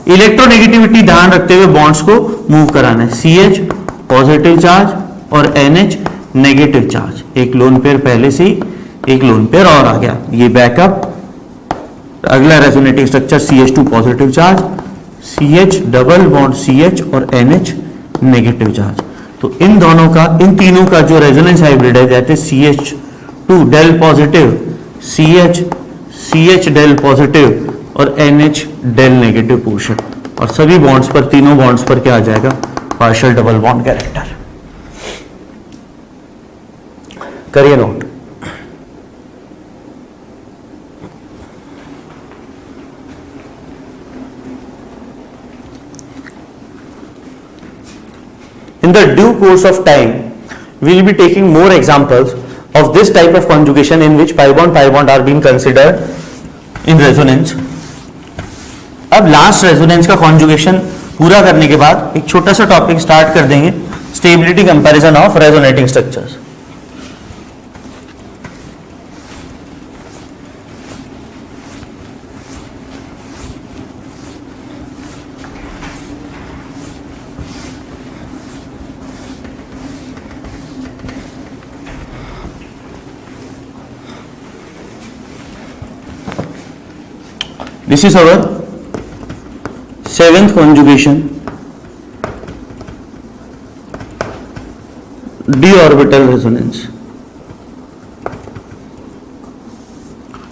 इलेक्ट्रोनेगेटिविटी ध्यान रखते हुए बॉन्ड्स को मूव कराना है। CH पॉजिटिव चार्ज और NH नेगेटिव चार्ज। एक लोन पेयर पहले से ही, एक लोन पेयर और आ गया, ये बैकअप। अगला resonative structure CH2 positive charge, CH double bond CH और NH नेगेटिव चार्ज। तो इन दोनों का, इन तीनों का जो रेजोनेंस हाइब्रिड है, जैसे CH2 del positive, CH del positive और NH डेल नेगेटिव पोर्शन, और सभी बॉन्ड्स पर, तीनों बॉन्ड्स पर क्या आ जाएगा, पार्शियल डबल बॉन्ड कैरेक्टर। करिए note. In the due course of time, we will be taking more examples of this type of conjugation in which pi bond are being considered in resonance. अब last resonance का conjugation पूरा करने के बाद एक छोटा सा टॉपिक स्टार्ट कर देंगे, stability comparison of resonating structures. This is our 7th conjugation, D orbital resonance.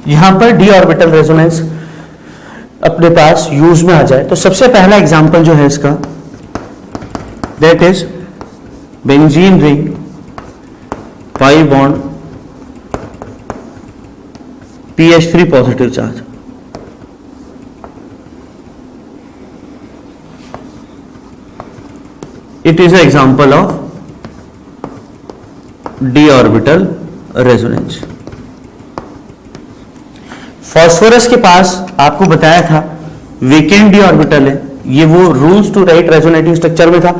यहां पर डी ऑर्बिटल रेजोनेंस अपने पास यूज में आ जाए तो सबसे पहला एग्जांपल जो है इसका, that is benzene ring, pi bond, pH3 positive charge. It is a example of D orbital resonance. Phosphorus के पास आपको बताया था वेकेंट डी ऑर्बिटल है, ये वो rules to write resonating structure में था।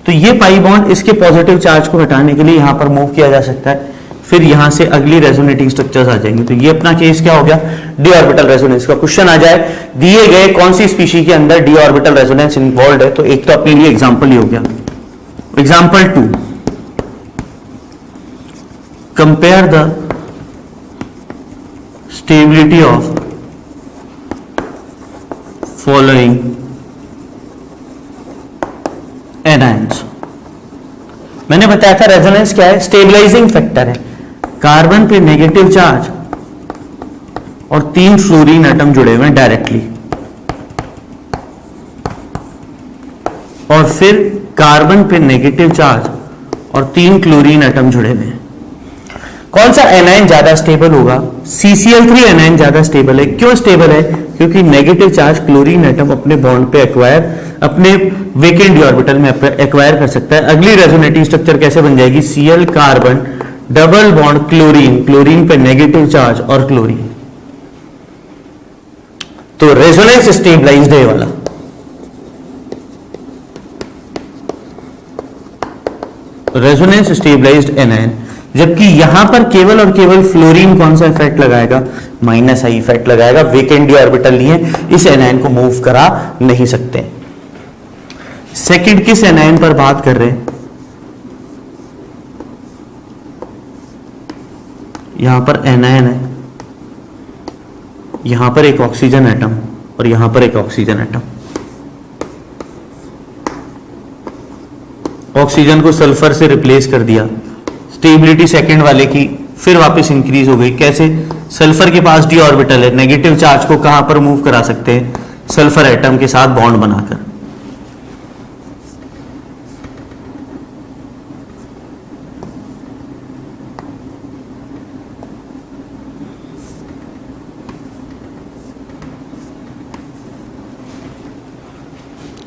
तो ये पाई बॉन्ड इसके पॉजिटिव चार्ज को हटाने के लिए यहां पर मूव किया जा सकता है, फिर यहां से अगली रेजोनेटिंग स्ट्रक्चर्स आ जाएंगे। तो ये अपना केस क्या हो गया, डी ऑर्बिटल रेजोनेंस का। क्वेश्चन आ जाए दिए गए कौन सी स्पीशीज के अंदर डी ऑर्बिटल रेजोनेंस इन्वॉल्व है, तो एक तो अपने लिए एग्जांपल ही हो गया। Example 2, compare the stability of following anions. मैंने बताया था रेजोनेंस क्या है, स्टेबलाइजिंग फैक्टर है। कार्बन पे नेगेटिव चार्ज और 3 फ्लोरीन एटम जुड़े हुए हैं डायरेक्टली, और फिर कार्बन पे नेगेटिव चार्ज और 3 क्लोरीन एटम जुड़े हुए हैं। कौन सा एनायन ज्यादा स्टेबल होगा, CCl3 एनायन ज्यादा स्टेबल है। क्यों स्टेबल है, क्योंकि नेगेटिव चार्ज क्लोरीन एटम अपने बॉन्ड पे अपने वेकेंट डी ऑर्बिटल में एक्वायर कर सकता है। अगली रेजोनेटिंग स्ट्रक्चर कैसे बन जाएगी, Cl carbon double bond chlorine, chlorine पे नेगेटिव चार्ज और क्लोरीन। तो रेजोनेंस स्टेबलाइज्ड है वाला। रेजोनेंस स्टेबलाइज्ड एनायन, जबकि यहां पर केवल और केवल फ्लोरीन कौन सा इफेक्ट लगाएगा, -I इफेक्ट लगाएगा। वेकेंट डी ऑर्बिटल लिए इस एनायन को मूव करा नहीं सकते। सेकंड किस एनायन पर बात कर रहे हैं, यहां पर एनायन है, यहां पर एक ऑक्सीजन एटम और यहां पर एक ऑक्सीजन एटम। ऑक्सीजन को सल्फर से रिप्लेस कर दिया, स्टेबिलिटी सेकंड वाले की फिर वापस इंक्रीज हो गई। कैसे, सल्फर के पास डी ऑर्बिटल है, नेगेटिव चार्ज को कहां पर मूव करा सकते हैं, सल्फर एटम के साथ बॉन्ड बनाकर।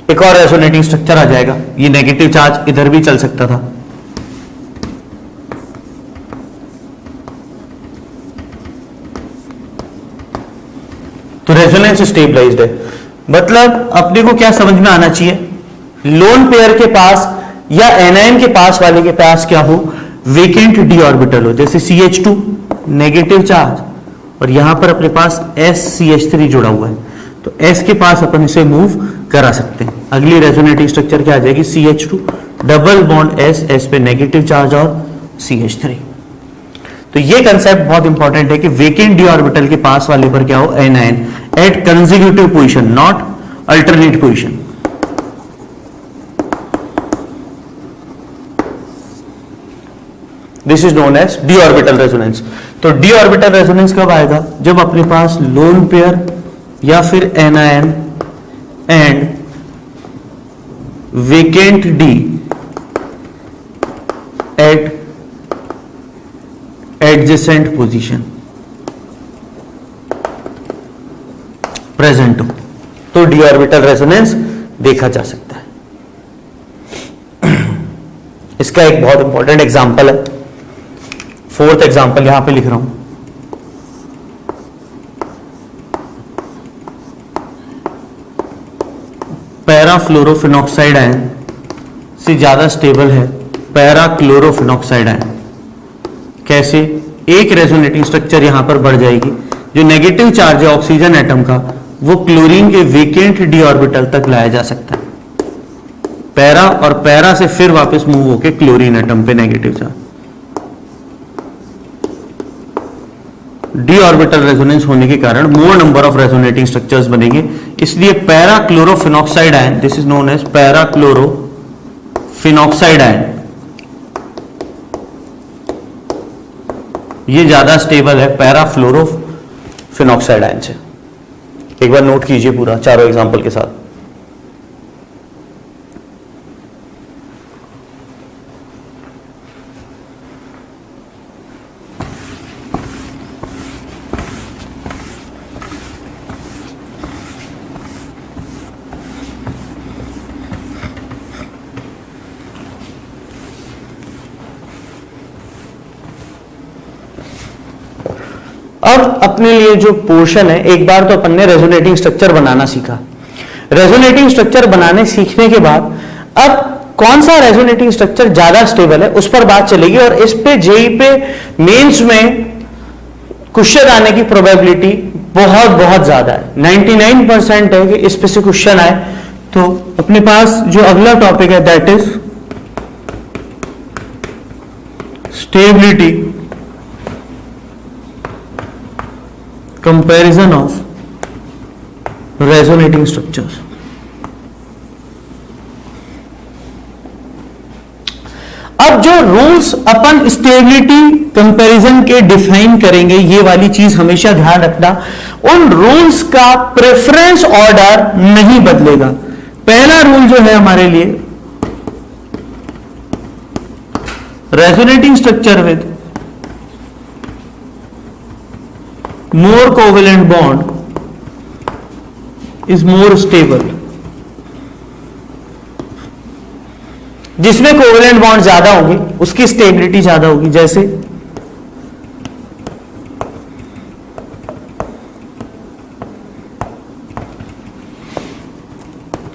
एक और रेजोनेटिंग स्ट्रक्चर आ जाएगा, ये नेगेटिव चार्ज इधर भी चल सकता था। तो रेजोनेंस स्टेबलाइज्ड है, मतलब अपने को क्या समझ में आना चाहिए, लोन पेयर के पास या एनायन के पास वाले के पास क्या हो, वेकेंट डी ऑर्बिटल हो, जैसे CH2 नेगेटिव चार्ज और यहां पर अपने पास SCH3 जुड़ा हुआ है, तो S के पास अपन इसे मूव करा सकते हैं। अगली रेजोनेटिंग स्ट्रक्चर क्या आ जाएगी, CH2 डबल बॉन्ड S पे नेगेटिव चार्ज और CH3। तो ये कंसेप्ट बहुत इंपॉर्टेंट है कि वेकेंट डी ऑर्बिटल के पास वाले पर क्या हो, anion at consecutive position, not alternate position. This is known as D orbital resonance. तो डी ऑर्बिटल रेजोनेंस कब आएगा, जब अपने पास लोन पेयर या फिर anion and vacant D at adjacent position present हो, तो डी ऑर्बिटल रेजोनेंस देखा जा सकता है। इसका एक बहुत इंपॉर्टेंट एग्जांपल है, 4th एग्जांपल यहां पे लिख रहा हूं। पैराफ्लोरोफिनॉक्साइड आयन से ज्यादा स्टेबल है पैराक्लोरोफिनॉक्साइड आयन। कैसे, एक रेजोनेटिंग स्ट्रक्चर यहां पर बढ़ जाएगी, जो नेगेटिव चार्ज है ऑक्सीजन एटम का वो क्लोरीन के वेकेंट डी ऑर्बिटल तक लाया जा सकता है, पैरा, और पैरा से फिर वापस मूव होके क्लोरीन एटम पे negative charge. D orbital resonance होने के कारण more number of resonating structures बनेंगे, इसलिए para chlorophenoxide ion, this is known as para chlorophenoxide ion, ये ज्यादा स्टेबल है पैरा फ्लोरोफिनॉक्साइड आयन से। एक बार नोट कीजिए पूरा चारों एग्जांपल के साथ। अब अपने लिए जो पोर्शन है, एक बार तो अपन ने रेजोनेटिंग स्ट्रक्चर बनाना सीखा। रेजोनेटिंग स्ट्रक्चर बनाने सीखने के बाद अब कौन सा रेजोनेटिंग स्ट्रक्चर ज्यादा स्टेबल है उस पर बात चलेगी, और इस पे जेई पे मेंस में क्वेश्चन आने की प्रोबेबिलिटी बहुत बहुत ज्यादा है, 99% है कि इस पे से क्वेश्चन आए। तो अपने पास जो अगला टॉपिक है that is stability comparison of resonating structures. अब जो रूल्स अपन स्टेबिलिटी कंपैरिजन के डिफाइन करेंगे, ये वाली चीज हमेशा ध्यान रखना, उन रूल्स का प्रेफरेंस ऑर्डर नहीं बदलेगा। पहला रूल जो है हमारे लिए, resonating structure with more covalent bond is more stable, जिसमें कोवेलेंट बॉन्ड ज्यादा होंगे उसकी स्टेबिलिटी ज्यादा होगी। जैसे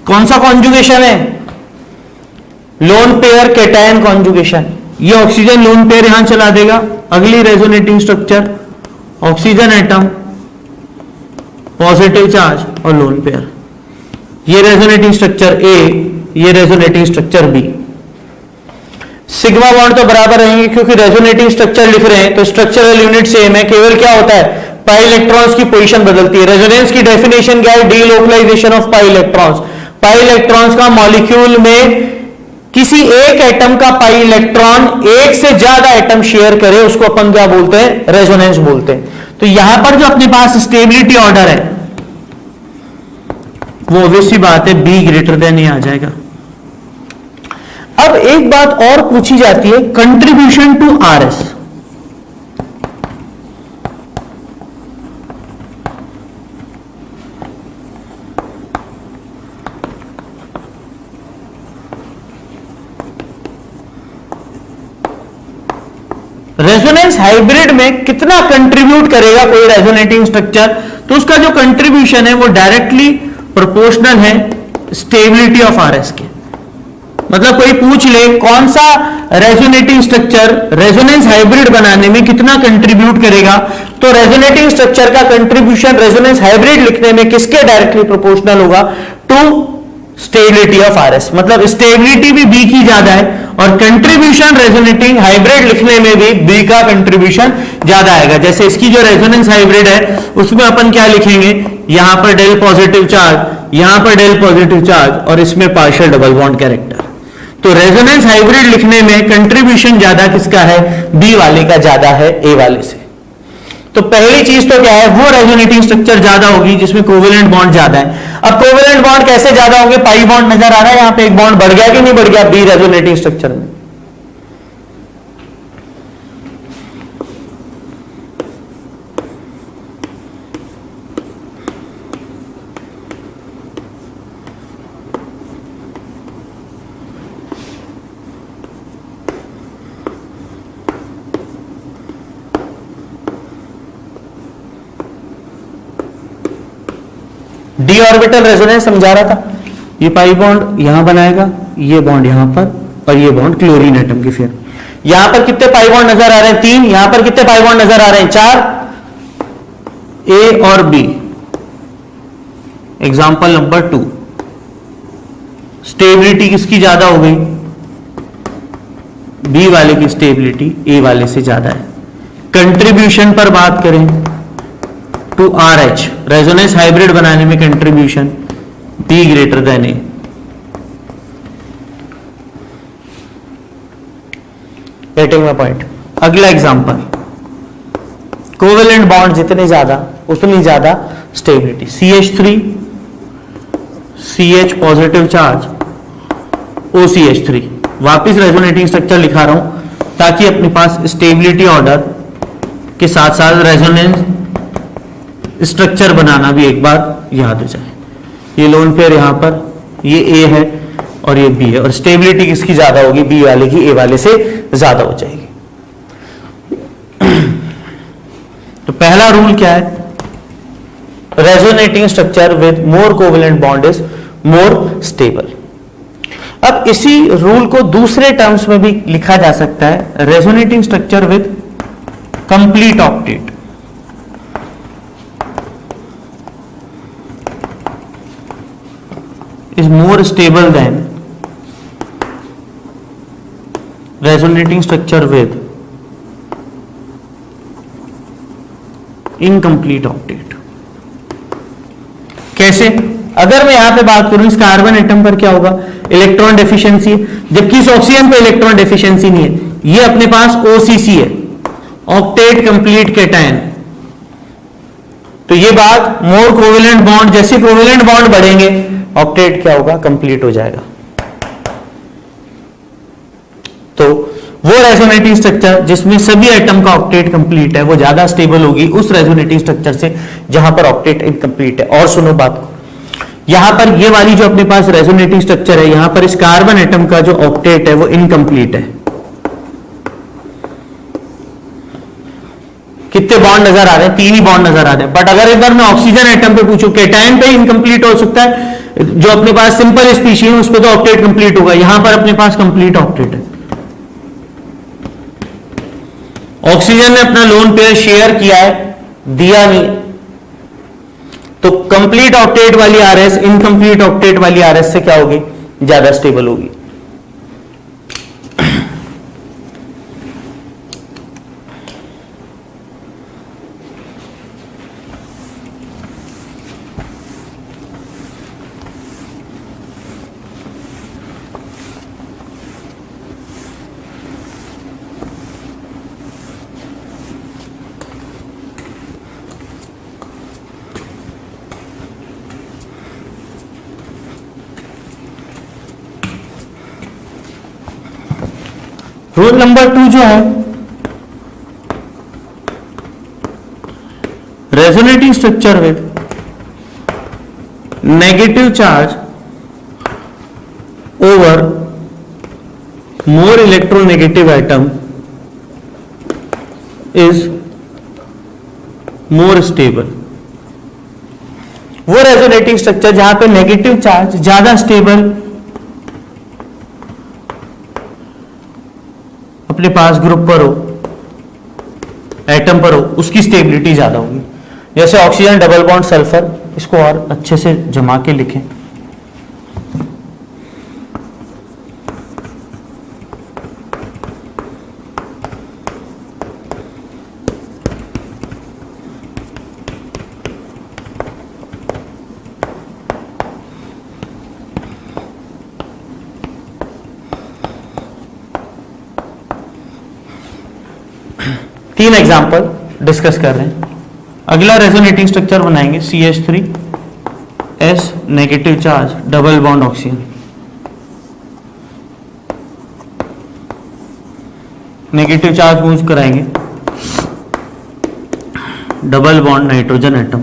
कौन सा कॉन्जुगेशन है, लोन पेयर कैटायन कॉन्जुगेशन, ये ऑक्सीजन लोन पेयर यहां चला देगा, अगली resonating structure oxygen atom positive charge और लोन पेयर, ये रेजोनेटिंग स्ट्रक्चर ए, ये resonating structure B. Sigma bond तो बराबर रहेंगे क्योंकि रेजोनेटिंग स्ट्रक्चर लिख रहे हैं तो स्ट्रक्चरल यूनिट सेम है, केवल क्या होता है पाई इलेक्ट्रॉन्स की पोजीशन बदलती है। रेजोनेंस की डेफिनेशन क्या है, delocalization of pi electrons. Pi electrons का मॉलिक्यूल में किसी एक एटम का पाई इलेक्ट्रॉन एक से ज्यादा एटम शेयर करे उसको अपन क्या बोलते हैं, रेजोनेंस बोलते हैं। तो यहां पर जो अपने पास स्टेबिलिटी ऑर्डर है वो ऑब्वियस सी बात है बी ग्रेटर देन ए आ जाएगा। अब एक बात और पूछी जाती है, contribution to RS. Resonance hybrid में कितना कंट्रीब्यूट करेगा कोई रेजोनेटिंग स्ट्रक्चर, तो उसका जो कंट्रीब्यूशन है वो डायरेक्टली प्रोपोर्शनल है स्टेबिलिटी ऑफ आरएस के। मतलब कोई पूछ ले कौन सा रेजोनेटिंग स्ट्रक्चर रेजोनेंस हाइब्रिड बनाने में कितना कंट्रीब्यूट करेगा, तो रेजोनेटिंग स्ट्रक्चर का कंट्रीब्यूशन रेजोनेंस हाइब्रिड लिखने में किसके डायरेक्टली प्रोपोर्शनल होगा, टू स्टेबिलिटी ऑफ आरएस। मतलब स्टेबिलिटी भी बी की ज्यादा है और कंट्रीब्यूशन रेजोनेटिंग हाइब्रिड लिखने में भी बी का कंट्रीब्यूशन ज्यादा आएगा। जैसे इसकी जो रेजोनेंस हाइब्रिड है उसमें अपन क्या लिखेंगे, यहां पर डेल पॉजिटिव चार्ज, यहां पर डेल पॉजिटिव चार्ज और इसमें पार्शियल डबल बॉन्ड कैरेक्टर। तो रेजोनेंस हाइब्रिड लिखने में कंट्रीब्यूशन ज्यादा किसका है, बी वाले का ज्यादा है ए वाले से। तो पहली चीज तो क्या है, वो रेजोनेटिंग स्ट्रक्चर ज्यादा होगी जिसमें कोवेलेंट बॉन्ड ज्यादा है। अब कोवेलेंट बॉन्ड कैसे ज्यादा होंगे, पाई बॉन्ड नजर आ रहा है यहां पे, एक बॉन्ड बढ़ गया कि नहीं बढ़ गया बी रेजोनेटिंग स्ट्रक्चर में। डी ऑर्बिटल रेजोनेंस समझा रहा था, ये पाई बॉन्ड यहां बनाएगा, ये बॉन्ड यहां पर और ये बॉन्ड क्लोरीन एटम की। फिर यहां पर कितने पाई बॉन्ड नजर आ रहे हैं, 3, यहां पर कितने पाई बॉन्ड नजर आ रहे हैं, 4, ए और बी। एग्जांपल नंबर 2, स्टेबिलिटी किसकी ज्यादा हो गई, बी वाले की स्टेबिलिटी ए वाले से ज्यादा है। कंट्रीब्यूशन पर बात करें to R H, resonance hybrid बनाने में contribution B greater than A. Getting my point. अगला एग्जांपल, कोवेलेंट बॉन्ड जितने ज्यादा उतनी ज्यादा stability. CH3 CH positive charge OCH3, वापिस रेजोनेटिंग स्ट्रक्चर लिखा रहा हूं ताकि अपने पास स्टेबिलिटी ऑर्डर के साथ साथ रेजोनेंस स्ट्रक्चर बनाना भी एक बार याद हो जाए। ये लोन पेयर यहां पर, ये A है और ये B है, और स्टेबिलिटी किसकी ज्यादा होगी? B वाले की A वाले से ज्यादा हो जाएगी। तो पहला रूल क्या है? Resonating structure with more covalent bond is more stable. अब इसी रूल को दूसरे टर्म्स में भी लिखा जा सकता है, resonating structure with complete octet. Is more stable than resonating structure with incomplete octet. कैसे? अगर मैं यहां पे बात करूं इस कार्बन एटम पर क्या होगा? इलेक्ट्रॉन डेफिशिएंसी, जबकि इस ऑक्सीजन पे इलेक्ट्रॉन डेफिशिएंसी नहीं है। ये अपने पास OCC है, ऑक्टेट कंप्लीट केटायन। तो ये बात मोर कोवेलेंट बॉन्ड, जैसे कोवेलेंट बॉन्ड बढ़ेंगे ऑक्टेट क्या होगा? कंप्लीट हो जाएगा। तो वो रेजोनेटिंग स्ट्रक्चर जिसमें सभी एटम का ऑक्टेट कंप्लीट है वो ज्यादा स्टेबल होगी उस रेजोनेटिंग स्ट्रक्चर से जहां पर ऑक्टेट इनकंप्लीट है। और सुनो बात को, यहां पर ये वाली जो अपने पास रेजोनेटिंग स्ट्रक्चर है, यहां पर इस कार्बन एटम का जो ऑक्टेट है वो इनकंप्लीट है। कितने बॉन्ड नजर आ रहे हैं? 3 ही बॉन्ड नजर आ रहे हैं। बट अगर इधर मैं ऑक्सीजन एटम पे पूछूं, केटायन पे इनकंप्लीट हो सकता है, जो अपने पास सिंपल स्पीशीज है उस पर तो ऑक्टेट कंप्लीट होगा। यहां पर अपने पास कंप्लीट ऑक्टेट है। ऑक्सीजन ने अपना लोन पेयर शेयर किया है, दिया नहीं, तो कंप्लीट ऑक्टेट वाली आरएस इनकंप्लीट ऑक्टेट वाली आरएस से क्या होगी? ज्यादा स्टेबल होगी। रूल नंबर 2 जो है, resonating structure with negative charge over more electronegative atom is more stable. वो रेजोनेटिंग स्ट्रक्चर जहां पे नेगेटिव चार्ज ज्यादा स्टेबल अपने पास ग्रुप पर हो, एटम पर हो, उसकी स्टेबिलिटी ज्यादा होगी। जैसे ऑक्सीजन डबल बॉन्ड सल्फर, इसको और अच्छे से जमा के लिखें। तीन एग्जांपल डिस्कस कर रहे हैं। अगला रेजोनेटिंग स्ट्रक्चर बनाएंगे CH3S negative charge double bond oxygen, negative charge move कराएंगे, double bond nitrogen atom,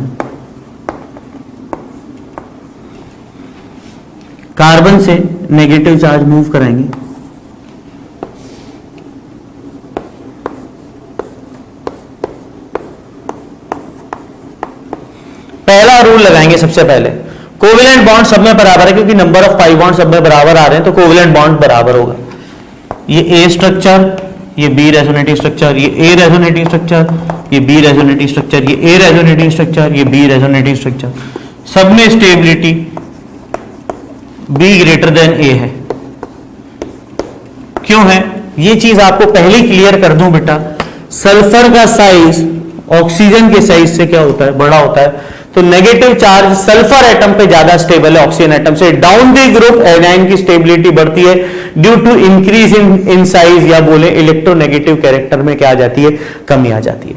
carbon से नेगेटिव चार्ज मूव कराएंगे, पहला रूल लगाएंगे सबसे पहले, कोवेलेंट बॉन्ड सब में बराबर है क्योंकि नंबर ऑफ पाई बॉन्ड सब में बराबर आ रहे हैं, तो कोवेलेंट बॉन्ड बराबर होगा। ये ए स्ट्रक्चर, ये बी रेजोनेटिंग स्ट्रक्चर, ये ए रेजोनेटिंग स्ट्रक्चर, ये बी रेजोनेटिंग स्ट्रक्चर, ये ए रेजोनेटिंग स्ट्रक्चर, ये बी रेजोनेटिंग स्ट्रक्चर, सब में स्टेबिलिटी बी ग्रेटर देन ए है। क्यों है? ये चीज आपको पहले क्लियर कर दूं बेटा, सल्फर का साइज ऑक्सीजन के साइज से क्या होता है, बड़ा होता है। तो नेगेटिव चार्ज सल्फर एटम पे ज्यादा स्टेबल है ऑक्सीजन एटम से। डाउन द ग्रुप एनायन की स्टेबिलिटी बढ़ती है due to increase in size, या बोले इलेक्ट्रोनेगेटिव कैरेक्टर में क्या आ जाती है, कमी आ जाती है।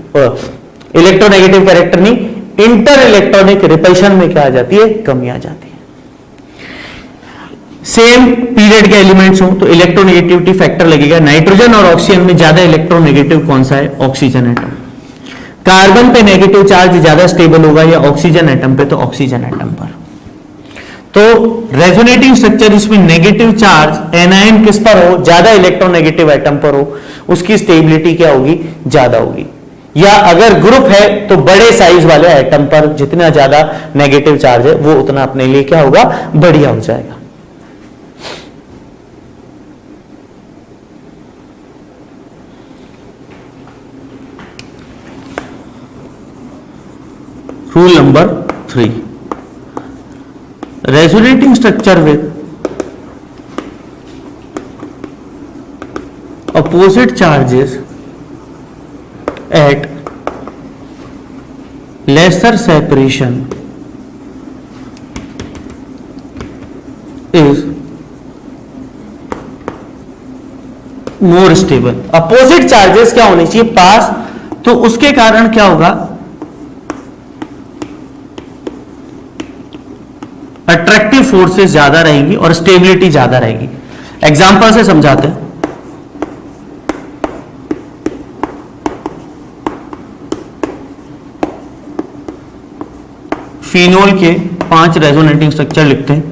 इलेक्ट्रोनेगेटिव कैरेक्टर नहीं, इंटर इलेक्ट्रॉनिक रिपल्शन में क्या आ जाती है, कमी आ जाती है। सेम पीरियड के एलिमेंट्स हो तो इलेक्ट्रोनेगेटिविटी फैक्टर लगेगा। नाइट्रोजन और ऑक्सीजन में ज्यादा इलेक्ट्रोनेगेटिव कौन सा है, ऑक्सीजन एटम। कार्बन पे नेगेटिव चार्ज ज्यादा स्टेबल होगा या ऑक्सीजन एटम पे, तो ऑक्सीजन एटम पर। तो रेजोनेटिंग स्ट्रक्चर इसमें नेगेटिव चार्ज एनायन किस पर हो, ज्यादा इलेक्ट्रोनेगेटिव एटम पर हो, उसकी स्टेबिलिटी क्या होगी, ज्यादा होगी। या अगर ग्रुप है तो बड़े साइज वाले एटम पर जितना ज्यादा नेगेटिव चार्ज है वो उतना अपने लिए क्या होगा, बढ़िया हो जाएगा। Rule number 3, resonating structure with opposite charges at lesser separation is more stable। Opposite charges क्या होने चाहिए, पास, तो उसके कारण क्या होगा, अट्रैक्टिव फोर्सेस ज्यादा रहेंगी और स्टेबिलिटी ज्यादा रहेगी। एग्जांपल से समझाते हैं। फिनोल के 5 रेजोनेटिंग स्ट्रक्चर लिखते हैं।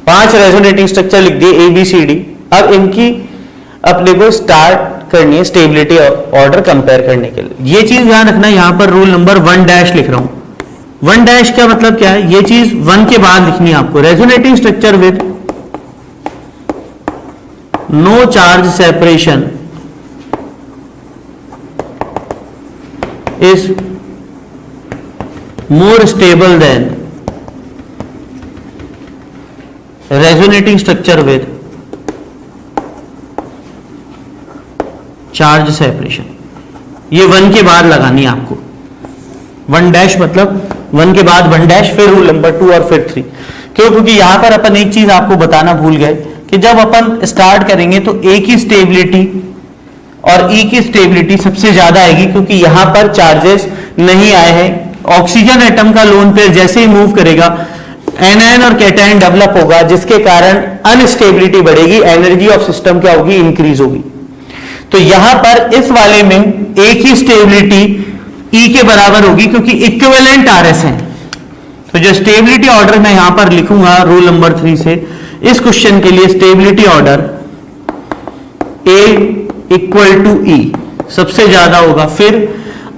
पांच रेजोनेटिंग स्ट्रक्चर लिख दिए ABCD। अब इनकी अपने को स्टार्ट करनी है स्टेबिलिटी ऑर्डर कंपेयर करने के लिए। ये चीज ध्यान रखना, यहां पर रूल नंबर 1 लिख रहा हूं। 1 का मतलब क्या है, ये चीज 1 के बाद लिखनी है आपको। Resonating structure with no charge separation is more stable than resonating structure with charge separation. ये 1 के बाद लगानी है आपको। 1 मतलब 1 के बाद 1 फिर रूल नंबर 2 और फिर 3। क्यों, क्योंकि यहां पर अपन एक चीज आपको बताना भूल गए कि जब अपन स्टार्ट करेंगे तो A की स्टेबिलिटी और E की स्टेबिलिटी सबसे ज्यादा आएगी, क्योंकि यहां पर चार्जेस नहीं आए हैं। ऑक्सीजन एटम का लोन पेयर जैसे ही मूव करेगा एनायन और कैटायन डेवलप होगा, जिसके कारण अनस्टेबिलिटी बढ़ेगी, एनर्जी ऑफ सिस्टम क्या होगी, इंक्रीज होगी। तो यहां पर इस वाले में A की स्टेबिलिटी E के बराबर होगी, क्योंकि इक्विवेलेंट RS है। तो जो स्टेबिलिटी ऑर्डर मैं यहां पर लिखूंगा रूल नंबर 3 से, इस क्वेश्चन के लिए stability order A equal to E सबसे ज्यादा होगा। फिर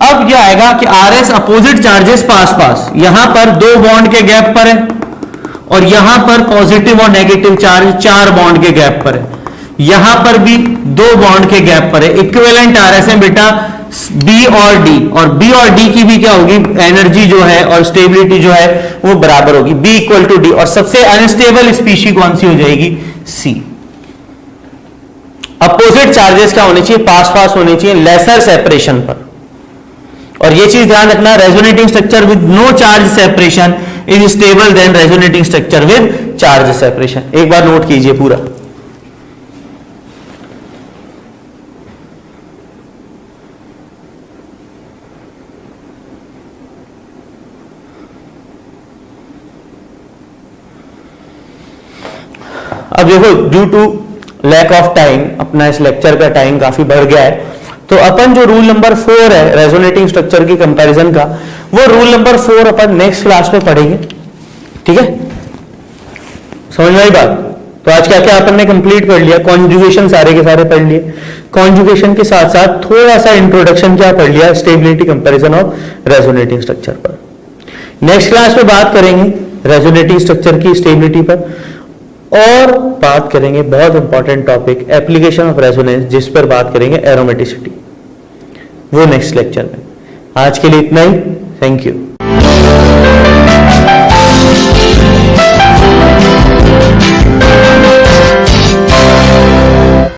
अब यह आएगा कि RS अपोजिट चार्जेस पास पास, यहां पर 2 बॉन्ड के गैप पर है और यहां पर पॉजिटिव और नेगेटिव चार्ज 4 बॉन्ड के गैप पर है, यहां पर भी 2 बॉन्ड के गैप पर है। इक्विवेलेंट RS है बेटा B और D, और B और D की भी क्या होगी, एनर्जी जो है और स्टेबिलिटी जो है वो बराबर होगी, B इक्वल टू D। और सबसे अनस्टेबल स्पीशी कौन सी हो जाएगी, C। अपोजिट चार्जेस क्या होने चाहिए, पास पास होने चाहिए, लेसर सेपरेशन पर। और ये चीज ध्यान रखना, resonating structure with no charge separation is stable than resonating structure with charge separation. एक बार नोट कीजिए पूरा। अब देखो, due to lack of time अपना इस लेक्चर का टाइम काफी बढ़ गया है, तो अपन जो रूल नंबर 4 है रेजोनेटिंग स्ट्रक्चर की कंपैरिजन का, वो रूल नंबर 4 अपन नेक्स्ट क्लास में पढ़ेंगे। ठीक है, समझ में आई बात। तो आज क्या क्या अपन ने कंप्लीट कर लिया, कॉन्जुगेशन सारे के सारे पढ़ लिए, कॉन्जुगेशन के साथ साथ थोड़ा सा इंट्रोडक्शन क्या पढ़ लिया, stability comparison of resonating structure पर। नेक्स्ट क्लास में बात करेंगे रेजोनेटिंग स्ट्रक्चर की स्टेबिलिटी पर, और बात करेंगे बहुत important topic application of resonance, जिस पर बात करेंगे एरोमेटिसिटी, वो नेक्स्ट लेक्चर में। आज के लिए इतना ही, थैंक यू।